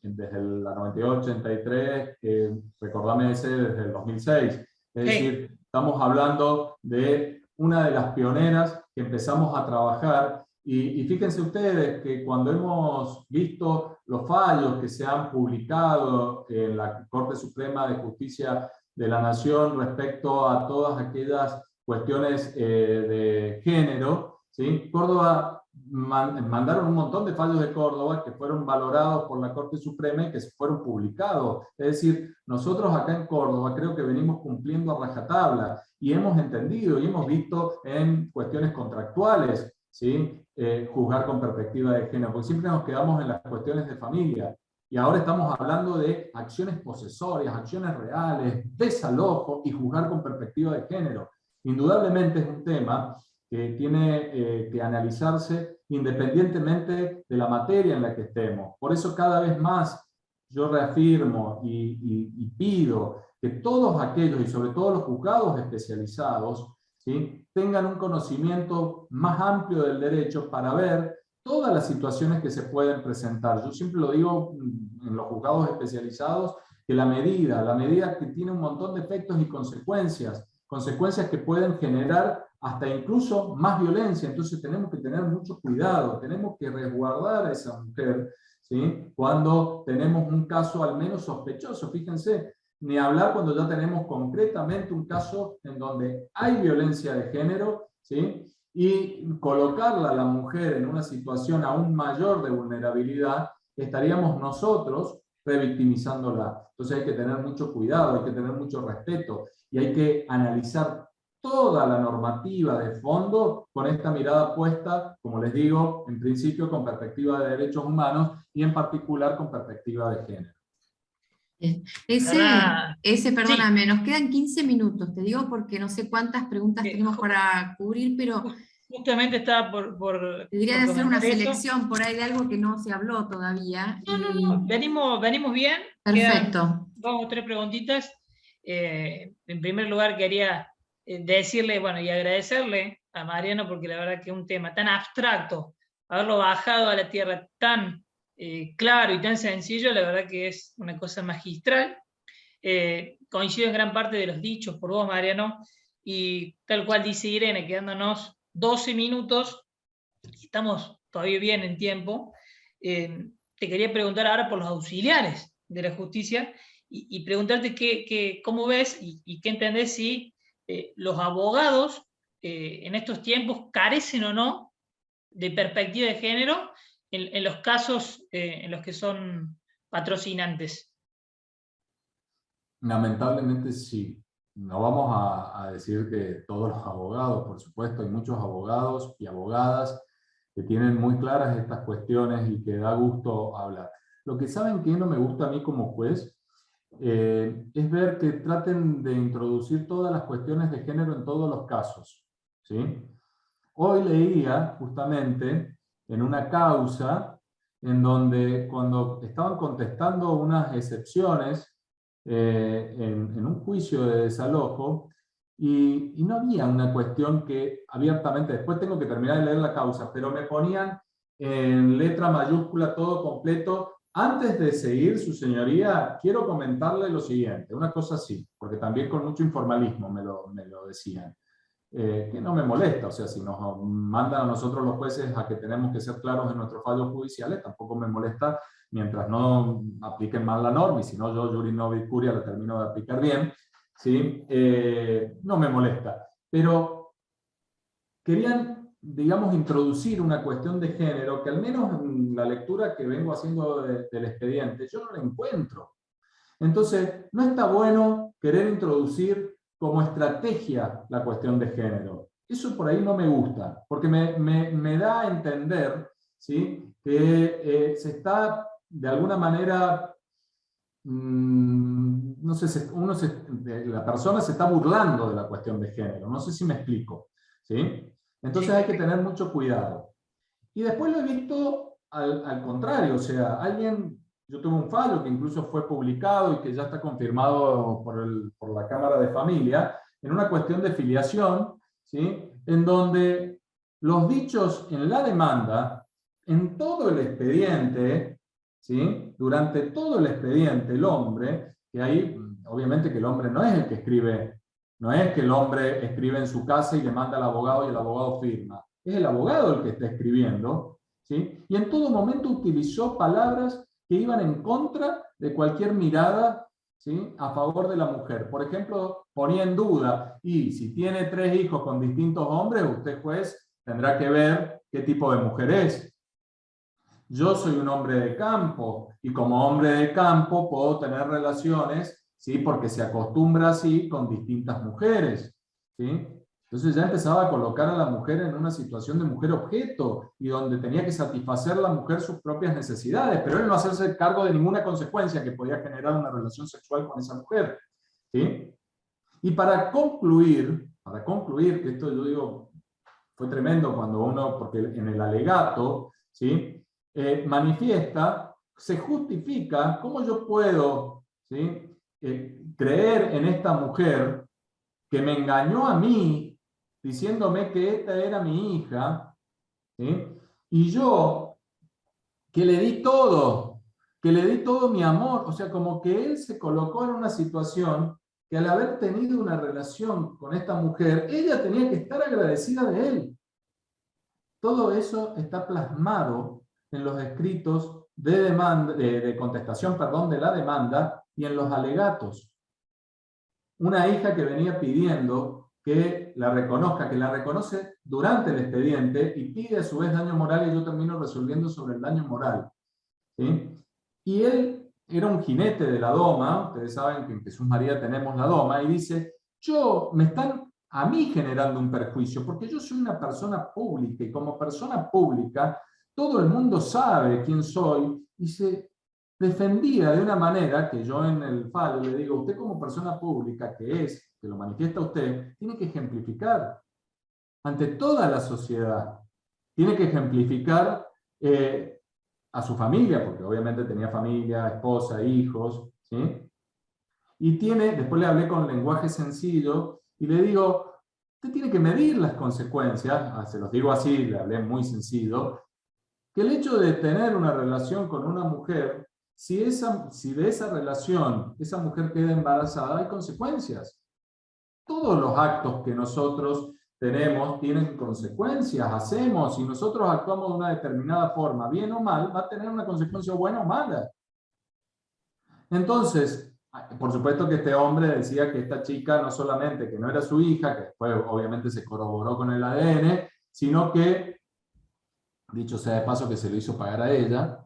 desde la 98-83, recordame ese, desde el 2006. Es decir, estamos hablando de una de las pioneras que empezamos a trabajar. Y fíjense ustedes que cuando hemos visto los fallos que se han publicado en la Corte Suprema de Justicia de la Nación respecto a todas aquellas cuestiones de género, ¿sí? Córdoba mandaron un montón de fallos de Córdoba que fueron valorados por la Corte Suprema y que fueron publicados. Es decir, nosotros acá en Córdoba creo que venimos cumpliendo a rajatabla y hemos entendido y hemos visto en cuestiones contractuales, ¿sí? Juzgar con perspectiva de género, porque siempre nos quedamos en las cuestiones de familia. Y ahora estamos hablando de acciones posesorias, acciones reales, desalojo y juzgar con perspectiva de género. Indudablemente es un tema que tiene que analizarse independientemente de la materia en la que estemos. Por eso cada vez más yo reafirmo y pido que todos aquellos, y sobre todo los juzgados especializados, ¿sí?, tengan un conocimiento más amplio del derecho para ver todas las situaciones que se pueden presentar. Yo siempre lo digo en los juzgados especializados, que la medida que tiene un montón de efectos y consecuencias que pueden generar hasta incluso más violencia. Entonces tenemos que tener mucho cuidado, tenemos que resguardar a esa mujer, ¿sí?, cuando tenemos un caso al menos sospechoso. Fíjense, ni hablar cuando ya tenemos concretamente un caso en donde hay violencia de género, ¿sí?, y colocarla a la mujer en una situación aún mayor de vulnerabilidad, estaríamos nosotros revictimizándola. Entonces hay que tener mucho cuidado, hay que tener mucho respeto y hay que analizar toda la normativa de fondo con esta mirada puesta, como les digo, en principio con perspectiva de derechos humanos y en particular con perspectiva de género. Bien. Perdóname, nos quedan 15 minutos, te digo porque no sé cuántas preguntas tenemos para cubrir, pero justamente estaba por tendría de hacer una eso. selección por ahí de algo que no se habló todavía. No, venimos bien. Perfecto. Quedan 2 o 3 preguntitas. En primer lugar quería decirle, bueno, y agradecerle a Mariano, porque la verdad que un tema tan abstracto, haberlo bajado a la tierra tan claro y tan sencillo, la verdad que es una cosa magistral. Coincido en gran parte de los dichos por vos, Mariano, y tal cual dice Irene, quedándonos 12 minutos, estamos todavía bien en tiempo. Te quería preguntar ahora por los auxiliares de la justicia y preguntarte cómo ves y qué entendés si los abogados en estos tiempos carecen o no de perspectiva de género en los casos en los que son patrocinantes. Lamentablemente sí. No vamos a decir que todos los abogados, por supuesto, hay muchos abogados y abogadas que tienen muy claras estas cuestiones y que da gusto hablar. Lo que saben que no me gusta a mí como juez es ver que traten de introducir todas las cuestiones de género en todos los casos, ¿sí? Hoy leía justamente en una causa en donde cuando estaban contestando unas excepciones en un juicio de desalojo, y no había una cuestión que abiertamente, después tengo que terminar de leer la causa, pero me ponían en letra mayúscula todo completo. Antes de seguir, su señoría, quiero comentarle lo siguiente, una cosa así, porque también con mucho informalismo me lo decían. Que no me molesta, o sea, si nos mandan a nosotros los jueces a que tenemos que ser claros en nuestros fallos judiciales, tampoco me molesta mientras no apliquen mal la norma, y si no, yo, Juri Novi Curia, la termino de aplicar bien, ¿sí? No me molesta. Pero querían, digamos, introducir una cuestión de género que al menos en la lectura que vengo haciendo del expediente, yo no la encuentro. Entonces, no está bueno querer introducir como estrategia la cuestión de género. Eso por ahí no me gusta, porque me da a entender, ¿sí?, que se está, de alguna manera, no sé, la persona se está burlando de la cuestión de género. No sé si me explico, ¿sí? Entonces hay que tener mucho cuidado. Y después lo he visto al contrario, o sea, yo tuve un fallo que incluso fue publicado y que ya está confirmado por la Cámara de Familia, en una cuestión de filiación, ¿sí?, en donde los dichos en la demanda, en todo el expediente, ¿sí?, durante todo el expediente, el hombre, que ahí, obviamente que el hombre no es el que escribe, no es que el hombre escribe en su casa y le manda al abogado y el abogado firma. Es el abogado el que está escribiendo, ¿sí? Y en todo momento utilizó palabras que iban en contra de cualquier mirada, ¿sí?, a favor de la mujer. Por ejemplo, ponía en duda, y si tiene 3 hijos con distintos hombres, usted, juez, tendrá que ver qué tipo de mujer es. Yo soy un hombre de campo, y como hombre de campo puedo tener relaciones, ¿sí?, porque se acostumbra así con distintas mujeres, ¿sí? Entonces ya empezaba a colocar a la mujer en una situación de mujer objeto, y donde tenía que satisfacer la mujer sus propias necesidades, pero él no hacerse cargo de ninguna consecuencia que podía generar una relación sexual con esa mujer, ¿sí? Y para concluir, que esto yo digo, fue tremendo cuando uno, porque en el alegato, ¿sí?, manifiesta, se justifica cómo yo puedo, ¿sí?, creer en esta mujer que me engañó a mí, diciéndome que esta era mi hija, ¿sí?, y yo, que le di todo mi amor, o sea, como que él se colocó en una situación que al haber tenido una relación con esta mujer, ella tenía que estar agradecida de él. Todo eso está plasmado en los escritos de contestación, perdón, de la demanda, y en los alegatos. Una hija que venía pidiendo que la reconozca, que la reconoce durante el expediente y pide a su vez daño moral, y yo termino resolviendo sobre el daño moral, ¿sí? Y él era un jinete de la doma, ustedes saben que en Jesús María tenemos la doma, y dice, me están a mí generando un perjuicio, porque yo soy una persona pública, y como persona pública, todo el mundo sabe quién soy, y se defendía de una manera que yo en el fallo le digo, usted como persona pública, que lo manifiesta usted, tiene que ejemplificar ante toda la sociedad, tiene que ejemplificar a su familia, porque obviamente tenía familia, esposa, hijos, ¿sí? Y después le hablé con lenguaje sencillo, y le digo, usted tiene que medir las consecuencias, se los digo así, le hablé muy sencillo, que el hecho de tener una relación con una mujer, si de esa relación esa mujer queda embarazada, hay consecuencias. Todos los actos que nosotros tenemos tienen consecuencias, hacemos, y nosotros actuamos de una determinada forma, bien o mal, va a tener una consecuencia buena o mala. Entonces, por supuesto que este hombre decía que esta chica no solamente que no era su hija, que después obviamente se corroboró con el ADN, sino que, dicho sea de paso, que se lo hizo pagar a ella.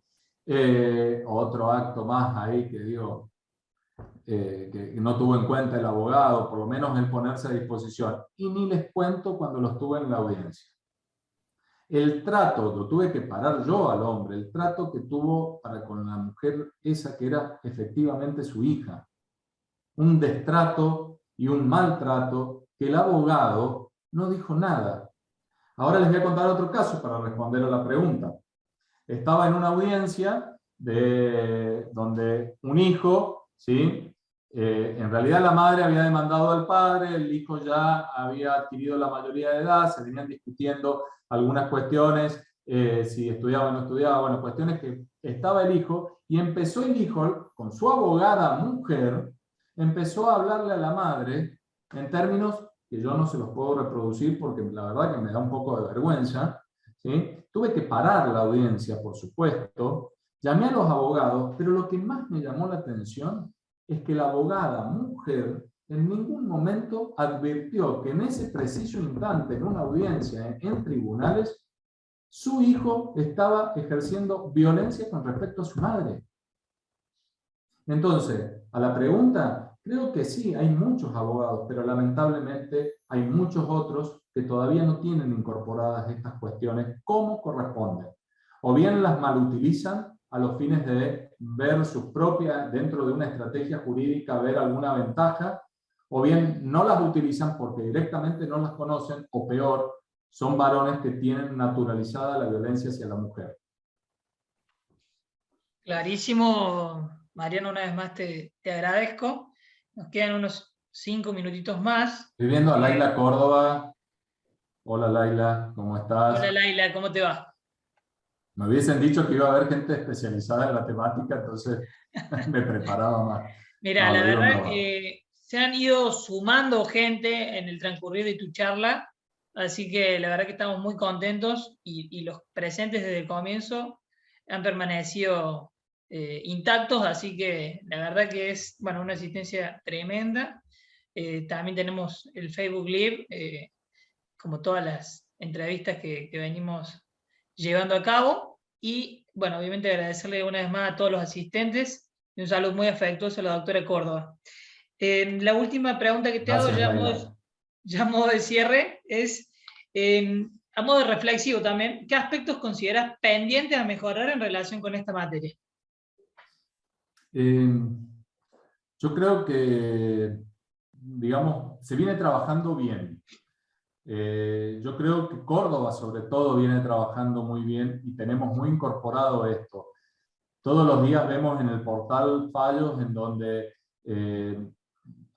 Otro acto más ahí que digo, que no tuvo en cuenta el abogado, por lo menos el ponerse a disposición. Y ni les cuento cuando los tuve en la audiencia. El trato, lo tuve que parar yo al hombre, el trato que tuvo para con la mujer esa que era efectivamente su hija. Un destrato y un maltrato que el abogado no dijo nada. Ahora les voy a contar otro caso para responder a la pregunta. Estaba en una audiencia donde un hijo, ¿sí?, En realidad la madre había demandado al padre, el hijo ya había adquirido la mayoría de edad, se venían discutiendo algunas cuestiones, si estudiaba o no estudiaba, bueno, cuestiones que estaba el hijo, y empezó el hijo, con su abogada mujer, empezó a hablarle a la madre en términos que yo no se los puedo reproducir porque la verdad que me da un poco de vergüenza, ¿sí? Tuve que parar la audiencia, por supuesto, llamé a los abogados, pero lo que más me llamó la atención es que la abogada mujer en ningún momento advirtió que en ese preciso instante, en una audiencia en tribunales, su hijo estaba ejerciendo violencia con respecto a su madre. Entonces, a la pregunta, creo que sí, hay muchos abogados, pero lamentablemente hay muchos otros que todavía no tienen incorporadas estas cuestiones como corresponden. O bien las malutilizan a los fines de ver sus propias, dentro de una estrategia jurídica, ver alguna ventaja, o bien no las utilizan porque directamente no las conocen, o peor, son varones que tienen naturalizada la violencia hacia la mujer. Clarísimo, Mariano, una vez más te agradezco. Nos quedan unos 5 minutitos más. Estoy viendo a Laila Córdoba. Hola Laila, ¿cómo estás? Hola Laila, ¿cómo te va? Me hubiesen dicho que iba a haber gente especializada en la temática, entonces me preparaba más. Mira, No, la lo digo en verdad broma. que se han ido sumando gente en el transcurrir de tu charla, así que la verdad que estamos muy contentos y los presentes desde el comienzo han permanecido intactos, así que la verdad que es, bueno, una asistencia tremenda. También tenemos el Facebook Live, como todas las entrevistas que venimos llevando a cabo. Y bueno, obviamente agradecerle una vez más a todos los asistentes y un saludo muy afectuoso a la doctora Córdoba. La última pregunta que te hago, Gracias Laila. ya a modo de cierre, es a modo de reflexivo también, ¿qué aspectos consideras pendientes a mejorar en relación con esta materia? Yo creo que, digamos, se viene trabajando bien. Yo creo que Córdoba, sobre todo, viene trabajando muy bien y tenemos muy incorporado esto. Todos los días vemos en el portal fallos en donde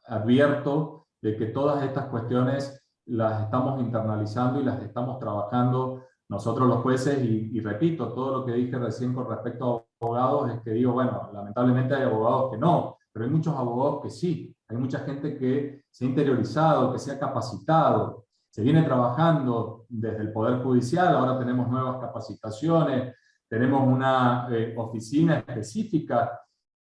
advierto de que todas estas cuestiones las estamos internalizando y las estamos trabajando nosotros los jueces y repito, todo lo que dije recién con respecto a abogados es que digo, bueno, lamentablemente hay abogados que no, pero hay muchos abogados que sí, hay mucha gente que se ha interiorizado, que se ha capacitado, se viene trabajando desde el Poder Judicial, ahora tenemos nuevas capacitaciones, tenemos una oficina específica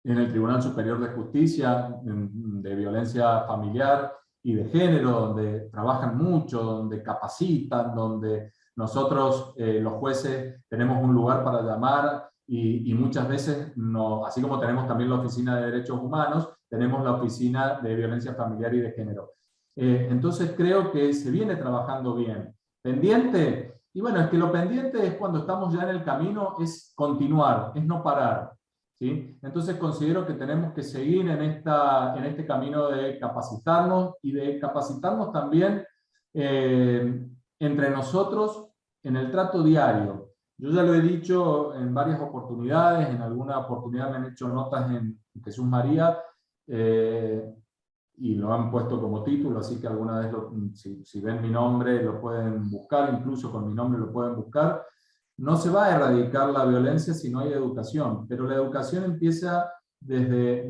en el Tribunal Superior de Justicia de violencia familiar y de género, donde trabajan mucho, donde capacitan, donde nosotros, los jueces, tenemos un lugar para llamar y muchas veces, no, así como tenemos también la Oficina de Derechos Humanos, tenemos la Oficina de Violencia Familiar y de Género. Entonces creo que se viene trabajando bien. ¿Pendiente? Y bueno, es que lo pendiente es cuando estamos ya en el camino, es continuar, es no parar. ¿Sí? Entonces considero que tenemos que seguir en este camino de capacitarnos y de capacitarnos también entre nosotros en el trato diario. Yo ya lo he dicho en varias oportunidades, en alguna oportunidad me han hecho notas en Jesús María y lo han puesto como título, así que alguna vez si ven mi nombre lo pueden buscar, incluso con mi nombre lo pueden buscar. No se va a erradicar la violencia si no hay educación, pero la educación empieza desde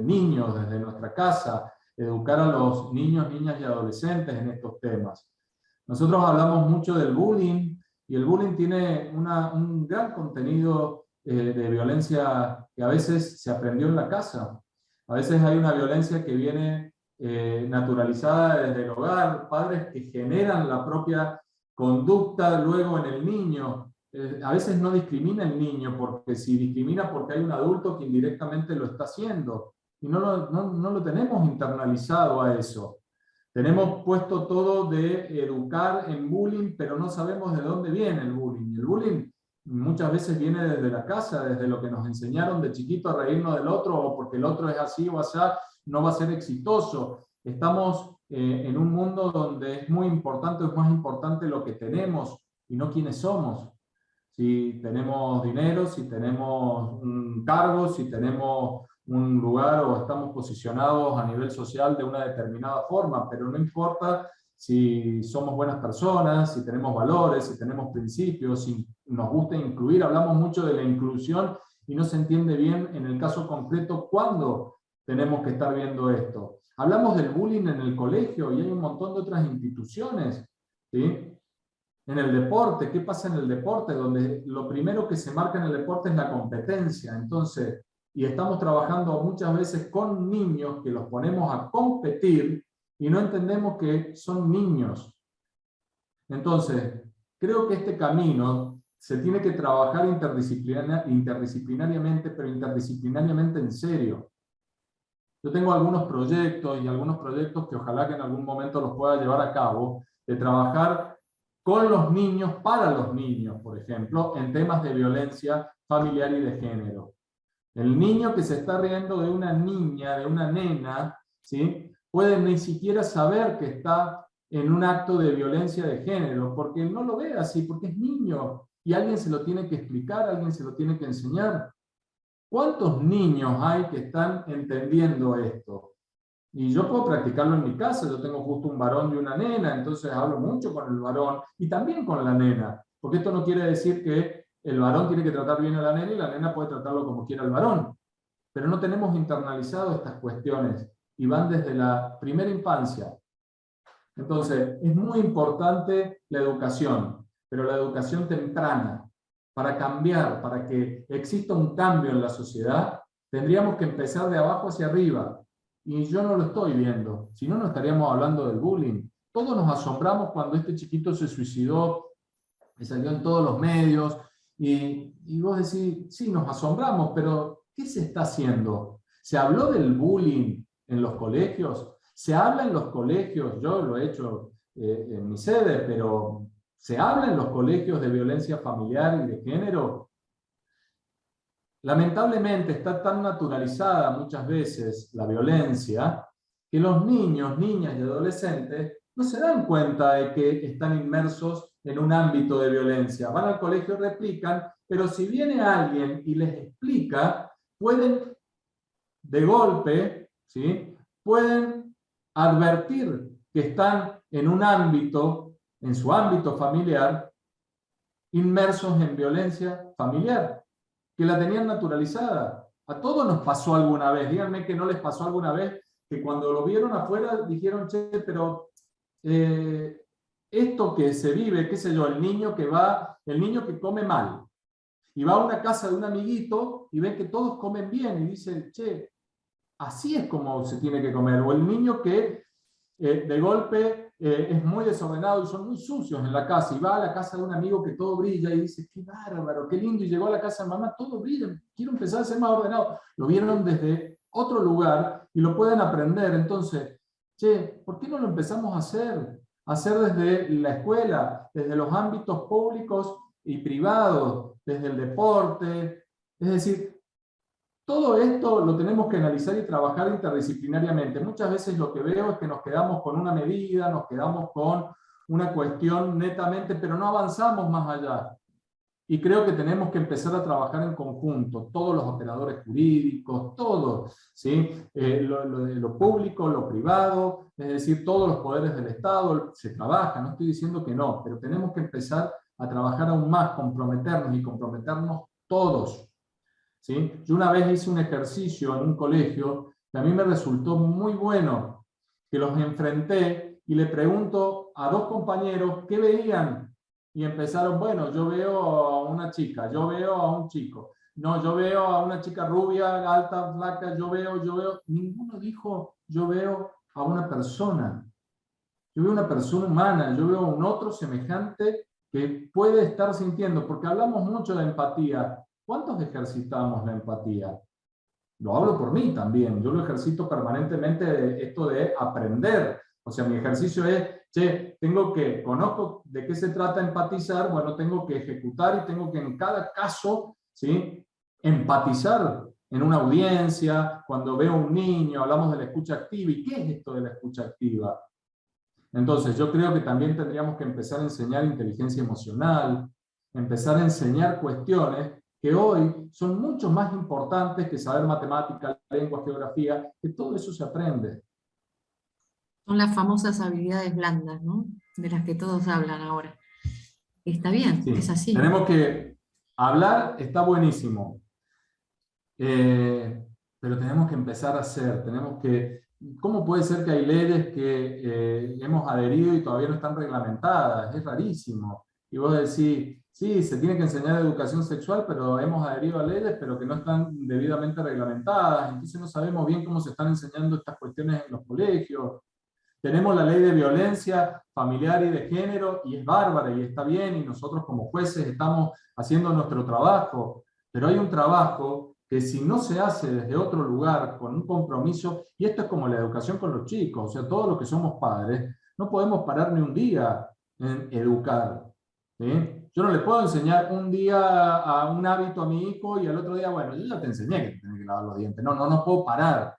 niños, desde nuestra casa, educar a los niños, niñas y adolescentes en estos temas. Nosotros hablamos mucho del bullying, y el bullying tiene un gran contenido de violencia que a veces se aprendió en la casa. A veces hay una violencia que viene naturalizada desde el hogar, padres que generan la propia conducta luego en el niño. A veces no discrimina el niño, porque si discrimina porque hay un adulto que indirectamente lo está haciendo. Y no lo tenemos internalizado a eso. Tenemos puesto todo de educar en bullying, pero no sabemos de dónde viene el bullying. El bullying muchas veces viene desde la casa, desde lo que nos enseñaron de chiquito a reírnos del otro, o porque el otro es así o así, no va a ser exitoso. Estamos en un mundo donde es muy importante, es más importante lo que tenemos y no quiénes somos. Si tenemos dinero, si tenemos un cargo, si tenemos un lugar o estamos posicionados a nivel social de una determinada forma, pero no importa si somos buenas personas, si tenemos valores, si tenemos principios, si nos gusta incluir. Hablamos mucho de la inclusión y no se entiende bien en el caso concreto cuándo tenemos que estar viendo esto. Hablamos del bullying en el colegio y hay un montón de otras instituciones, ¿sí? En el deporte, ¿qué pasa en el deporte? Donde lo primero que se marca en el deporte es la competencia. Entonces, y estamos trabajando muchas veces con niños que los ponemos a competir y no entendemos que son niños. Entonces, creo que este camino se tiene que trabajar interdisciplinariamente, pero interdisciplinariamente en serio. Yo tengo algunos proyectos que ojalá que en algún momento los pueda llevar a cabo, de trabajar con los niños, para los niños, por ejemplo, en temas de violencia familiar y de género. El niño que se está riendo de una niña, de una nena, ¿sí?, puede ni siquiera saber que está en un acto de violencia de género, porque no lo ve así, porque es niño, y alguien se lo tiene que explicar, alguien se lo tiene que enseñar. ¿Cuántos niños hay que están entendiendo esto? Y yo puedo practicarlo en mi casa, yo tengo justo un varón y una nena, entonces hablo mucho con el varón y también con la nena, porque esto no quiere decir que el varón tiene que tratar bien a la nena y la nena puede tratarlo como quiera el varón, pero no tenemos internalizado estas cuestiones y van desde la primera infancia. Entonces, es muy importante la educación, pero la educación temprana. Para cambiar, para que exista un cambio en la sociedad, tendríamos que empezar de abajo hacia arriba. Y yo no lo estoy viendo, si no, no estaríamos hablando del bullying. Todos nos asombramos cuando este chiquito se suicidó, y salió en todos los medios, y vos decís, sí, nos asombramos, pero ¿qué se está haciendo? ¿Se habló del bullying en los colegios? ¿Se habla en los colegios? Yo lo he hecho en mi sede, pero ¿se habla en los colegios de violencia familiar y de género? Lamentablemente está tan naturalizada muchas veces la violencia que los niños, niñas y adolescentes no se dan cuenta de que están inmersos en un ámbito de violencia. Van al colegio y replican, pero si viene alguien y les explica, pueden de golpe, ¿sí?, pueden advertir que están en un ámbito, en su ámbito familiar, inmersos en violencia familiar, que la tenían naturalizada. A todos nos pasó alguna vez. Díganme que no les pasó alguna vez que cuando lo vieron afuera dijeron, che, pero esto que se vive, qué sé yo, el niño que come mal, y va a una casa de un amiguito y ve que todos comen bien y dice, che, así es como se tiene que comer. O el niño que de golpe es muy desordenado y son muy sucios en la casa y va a la casa de un amigo que todo brilla y dice, qué bárbaro, qué lindo, y llegó a la casa de mamá, todo brilla, quiero empezar a ser más ordenado. Lo vieron desde otro lugar y lo pueden aprender. Entonces, che, ¿por qué no lo empezamos a hacer? Hacer desde la escuela, desde los ámbitos públicos y privados, desde el deporte. Es decir, todo esto lo tenemos que analizar y trabajar interdisciplinariamente. Muchas veces lo que veo es que nos quedamos con una medida, nos quedamos con una cuestión netamente, pero no avanzamos más allá. Y creo que tenemos que empezar a trabajar en conjunto, todos los operadores jurídicos, todos, ¿sí? Lo público, lo privado, es decir, todos los poderes del Estado, se trabaja, no estoy diciendo que no, pero tenemos que empezar a trabajar aún más, comprometernos y comprometernos todos. ¿Sí? Yo una vez hice un ejercicio en un colegio que a mí me resultó muy bueno, que los enfrenté y le pregunto a dos compañeros qué veían. Y empezaron, bueno, yo veo a una chica, yo veo a un chico, no, yo veo a una chica rubia, alta, flaca, yo veo. Ninguno dijo, yo veo a una persona. Yo veo una persona humana, yo veo a un otro semejante que puede estar sintiendo, porque hablamos mucho de empatía. ¿Cuántos ejercitamos la empatía? Lo hablo por mí también, yo lo ejercito permanentemente, esto de aprender. O sea, mi ejercicio es, che, conozco de qué se trata empatizar, bueno, tengo que ejecutar y tengo que en cada caso, ¿sí?, empatizar en una audiencia, cuando veo a un niño, hablamos de la escucha activa. ¿Y qué es esto de la escucha activa? Entonces, yo creo que también tendríamos que empezar a enseñar inteligencia emocional, empezar a enseñar cuestiones que hoy son mucho más importantes que saber matemática, lengua, geografía, que todo eso se aprende. Son las famosas habilidades blandas, ¿no? De las que todos hablan ahora. Está bien, es Sí, así. tenemos que hablar, está buenísimo. Pero tenemos que empezar a hacer, ¿cómo puede ser que hay leyes que hemos adherido y todavía no están reglamentadas? Es rarísimo. Y vos decís, sí, se tiene que enseñar educación sexual, pero hemos adherido a leyes, pero que no están debidamente reglamentadas, entonces no sabemos bien cómo se están enseñando estas cuestiones en los colegios. Tenemos la ley de violencia familiar y de género, y es bárbara, y está bien, y nosotros como jueces estamos haciendo nuestro trabajo, pero hay un trabajo que si no se hace desde otro lugar, con un compromiso, y esto es como la educación con los chicos, o sea, todos los que somos padres, no podemos parar ni un día en educar, ¿sí? Yo no le puedo enseñar un día a un hábito a mi hijo y al otro día, bueno, yo ya te enseñé que tienes que lavar los dientes. No puedo parar,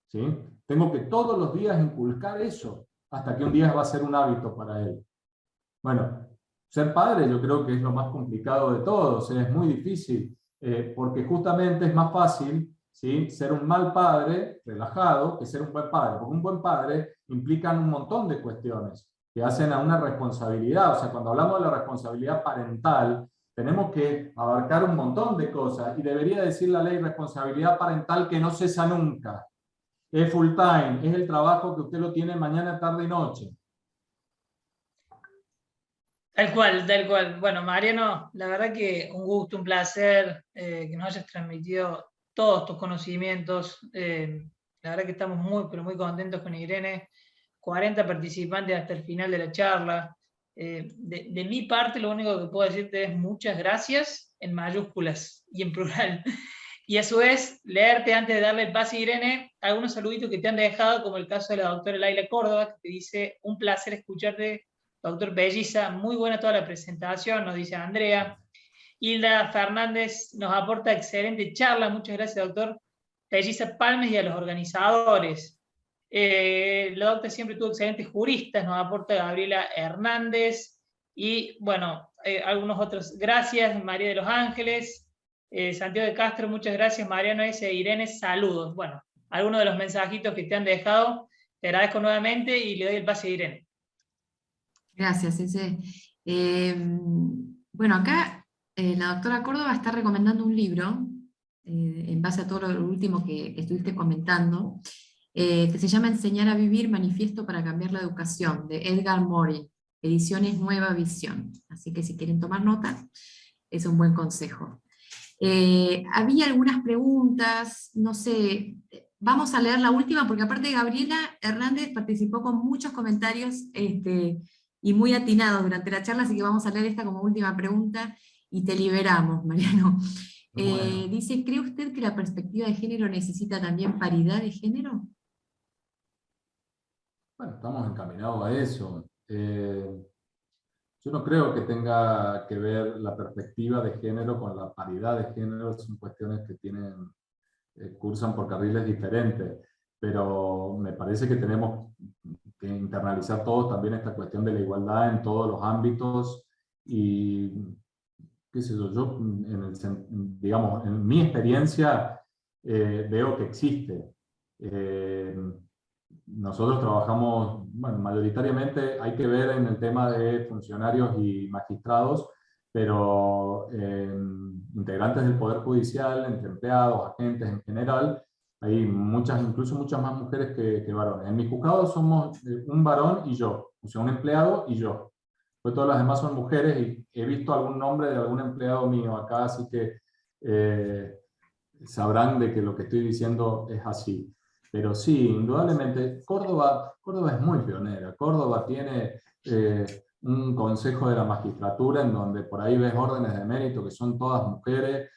¿sí? Tengo que todos los días inculcar eso, hasta que un día va a ser un hábito para él. Bueno, ser padre yo creo que es lo más complicado de todo, o sea, es muy difícil, porque justamente es más fácil, ¿sí?, ser un mal padre, relajado, que ser un buen padre, porque un buen padre implica un montón de cuestiones que hacen a una responsabilidad. O sea, cuando hablamos de la responsabilidad parental, tenemos que abarcar un montón de cosas, y debería decir la ley responsabilidad parental que no cesa nunca. Es full time, es el trabajo que usted lo tiene mañana, tarde y noche. Tal cual, tal cual. Bueno, Mariano, la verdad que un gusto, un placer que nos hayas transmitido todos tus conocimientos. La verdad que estamos muy, pero muy contentos con Irene. 40 participantes hasta el final de la charla. De mi parte, lo único que puedo decirte es muchas gracias en mayúsculas y en plural. Y a su vez, leerte antes de darle el pase a Irene algunos saluditos que te han dejado, como el caso de la doctora Laila Córdoba, que te dice: un placer escucharte, doctor Belliza, muy buena toda la presentación, nos dice Andrea. Hilda Fernández nos aporta excelente charla, muchas gracias, doctor Belliza Palmes, y a los organizadores. La doctora siempre tuvo excelentes juristas, nos aporta Gabriela Hernández, y bueno, algunos otros. Gracias, María de los Ángeles. Santiago de Castro, muchas gracias. Mariano S. Irene, saludos. Bueno, algunos de los mensajitos que te han dejado, te agradezco nuevamente y le doy el pase a Irene. Gracias, ese. Bueno, acá la doctora Córdoba está recomendando un libro, en base a todo lo último que estuviste comentando, que se llama Enseñar a Vivir, Manifiesto para Cambiar la Educación, de Edgar Morin, ediciones Nueva Visión. Así que si quieren tomar nota, es un buen consejo. Había algunas preguntas, no sé, vamos a leer la última, porque aparte Gabriela Hernández participó con muchos comentarios y muy atinados durante la charla, así que vamos a leer esta como última pregunta y te liberamos, Mariano. Bueno. Dice, ¿cree usted que la perspectiva de género necesita también paridad de género? Bueno, estamos encaminados a eso. Yo no creo que tenga que ver la perspectiva de género con la paridad de género, son cuestiones que cursan por carriles diferentes, pero me parece que tenemos que internalizar todos también esta cuestión de la igualdad en todos los ámbitos, y qué sé yo, digamos, en mi experiencia veo que existe. Nosotros trabajamos, bueno, mayoritariamente hay que ver en el tema de funcionarios y magistrados, pero integrantes del Poder Judicial, entre empleados, agentes en general, hay incluso muchas más mujeres que varones. En mi juzgado somos un varón y yo, o sea, un empleado y yo. Pues todas las demás son mujeres, y he visto algún nombre de algún empleado mío acá, así que sabrán de que lo que estoy diciendo es así. Pero sí, indudablemente, Córdoba es muy pionera. Córdoba tiene un consejo de la magistratura en donde por ahí ves órdenes de mérito que son todas mujeres,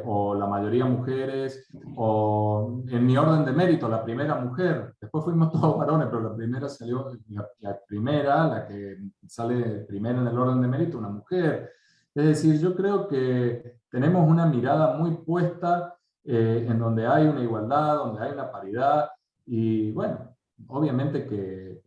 o la mayoría mujeres, o en mi orden de mérito, la primera mujer. Después fuimos todos varones, pero la primera salió, la que sale primera en el orden de mérito, una mujer. Es decir, yo creo que tenemos una mirada muy puesta en donde hay una igualdad, donde hay una paridad, y bueno, obviamente que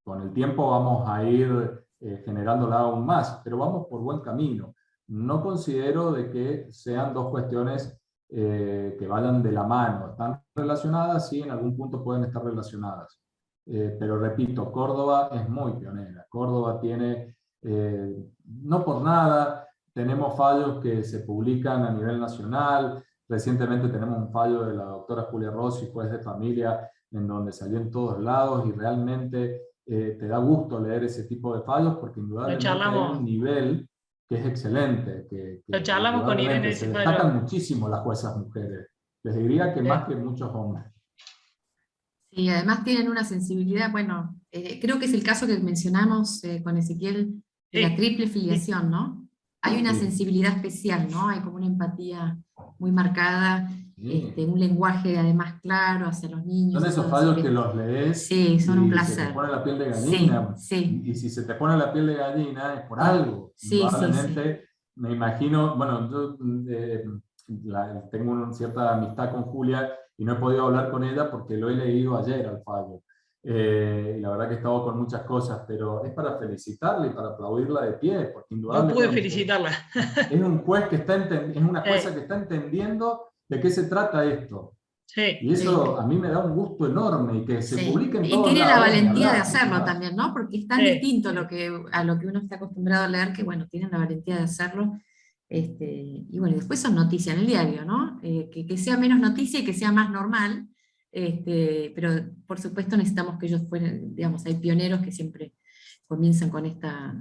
con el tiempo vamos a ir generándola aún más, pero vamos por buen camino. no considero de que sean dos cuestiones que vayan de la mano. ¿Están relacionadas? Sí, en algún punto pueden estar relacionadas. Pero repito, Córdoba es muy pionera. Córdoba tiene, no por nada, tenemos fallos que se publican a nivel nacional. Recientemente tenemos un fallo de la doctora Julia Rossi, juez de familia, en donde salió en todos lados, y realmente te da gusto leer ese tipo de fallos, porque indudablemente hay un nivel que es excelente. Lo charlamos con Irene. Se destacan muchísimo las juezas mujeres. Les diría que más que muchos hombres. Sí, además tienen una sensibilidad, bueno, creo que es el caso que mencionamos con Ezequiel, de la triple filiación, ¿no? Hay una sensibilidad especial, ¿no? Hay como una empatía muy marcada, un lenguaje además claro hacia los niños. Son esos fallos que los lees, sí, son un placer. Se te pone la piel de gallina. Sí. Y si se te pone la piel de gallina es por algo. Sí, probablemente, me imagino, bueno, yo tengo una cierta amistad con Julia y no he podido hablar con ella porque lo he leído ayer al fallo. Y la verdad que he estado con muchas cosas, pero es para felicitarla y para aplaudirla de pie, porque indudablemente no pude felicitarla. Es un juez que está es una jueza que está entendiendo de qué se trata esto. Sí, y eso a mí me da un gusto enorme, y que se publique en todos lados. Y tiene la valentía de hacerlo también, ¿no? Porque es tan distinto a lo que uno está acostumbrado a leer, que bueno, tienen la valentía de hacerlo. Y bueno, después son noticias en el diario, ¿no? Que sea menos noticia y que sea más normal. Pero por supuesto necesitamos que ellos fueran, digamos, hay pioneros que siempre comienzan con esta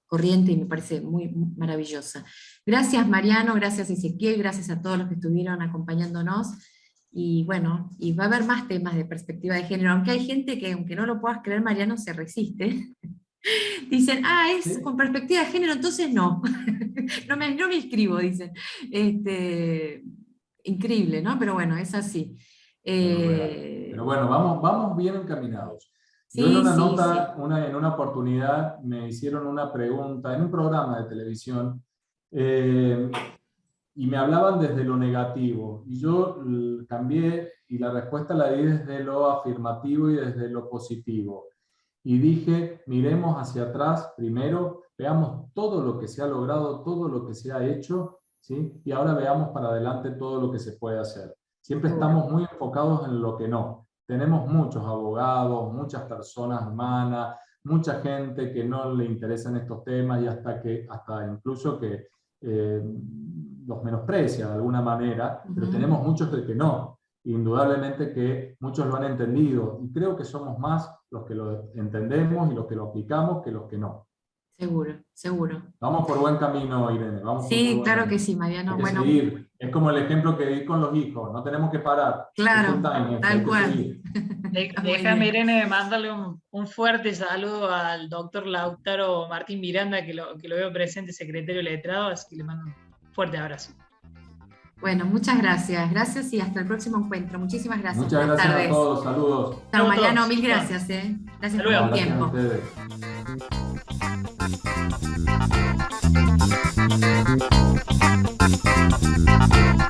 corriente y me parece muy maravillosa. Gracias Mariano, gracias Ezequiel, gracias a todos los que estuvieron acompañándonos, y bueno, y va a haber más temas de perspectiva de género, aunque hay gente que, aunque no lo puedas creer, Mariano, se resiste. Dicen, es con perspectiva de género, entonces no. no me inscribo, dicen. Increíble, ¿no? Pero bueno, es así. Pero bueno, vamos bien encaminados. Yo en una nota, en una oportunidad, me hicieron una pregunta en un programa de televisión, y me hablaban desde lo negativo, y yo cambié y la respuesta la di desde lo afirmativo y desde lo positivo. Y dije, miremos hacia atrás primero, veamos todo lo que se ha logrado, todo lo que se ha hecho, ¿sí? Y ahora veamos para adelante todo lo que se puede hacer. Siempre estamos muy enfocados en lo que no. Tenemos muchos abogados, muchas personas humanas, mucha gente que no le interesan estos temas, y hasta incluso que los menosprecia de alguna manera, pero tenemos muchos de que no. Indudablemente que muchos lo han entendido, y creo que somos más los que lo entendemos y los que lo aplicamos que los que no. Seguro, seguro. Vamos por buen camino, Irene. Sí, claro que sí, Mariano. Bueno, seguir. Es como el ejemplo que di con los hijos, no tenemos que parar. Claro, tal cual. Déjame, Irene, mandarle un fuerte saludo al doctor Lautaro Martín Miranda, que lo veo presente, secretario letrado, así que le mando un fuerte abrazo. Bueno, muchas gracias. Gracias y hasta el próximo encuentro. Muchísimas gracias. Muchas gracias a todos. Saludos. Chao, Mariano. Mil gracias. Gracias por el tiempo. Gracias a ustedes.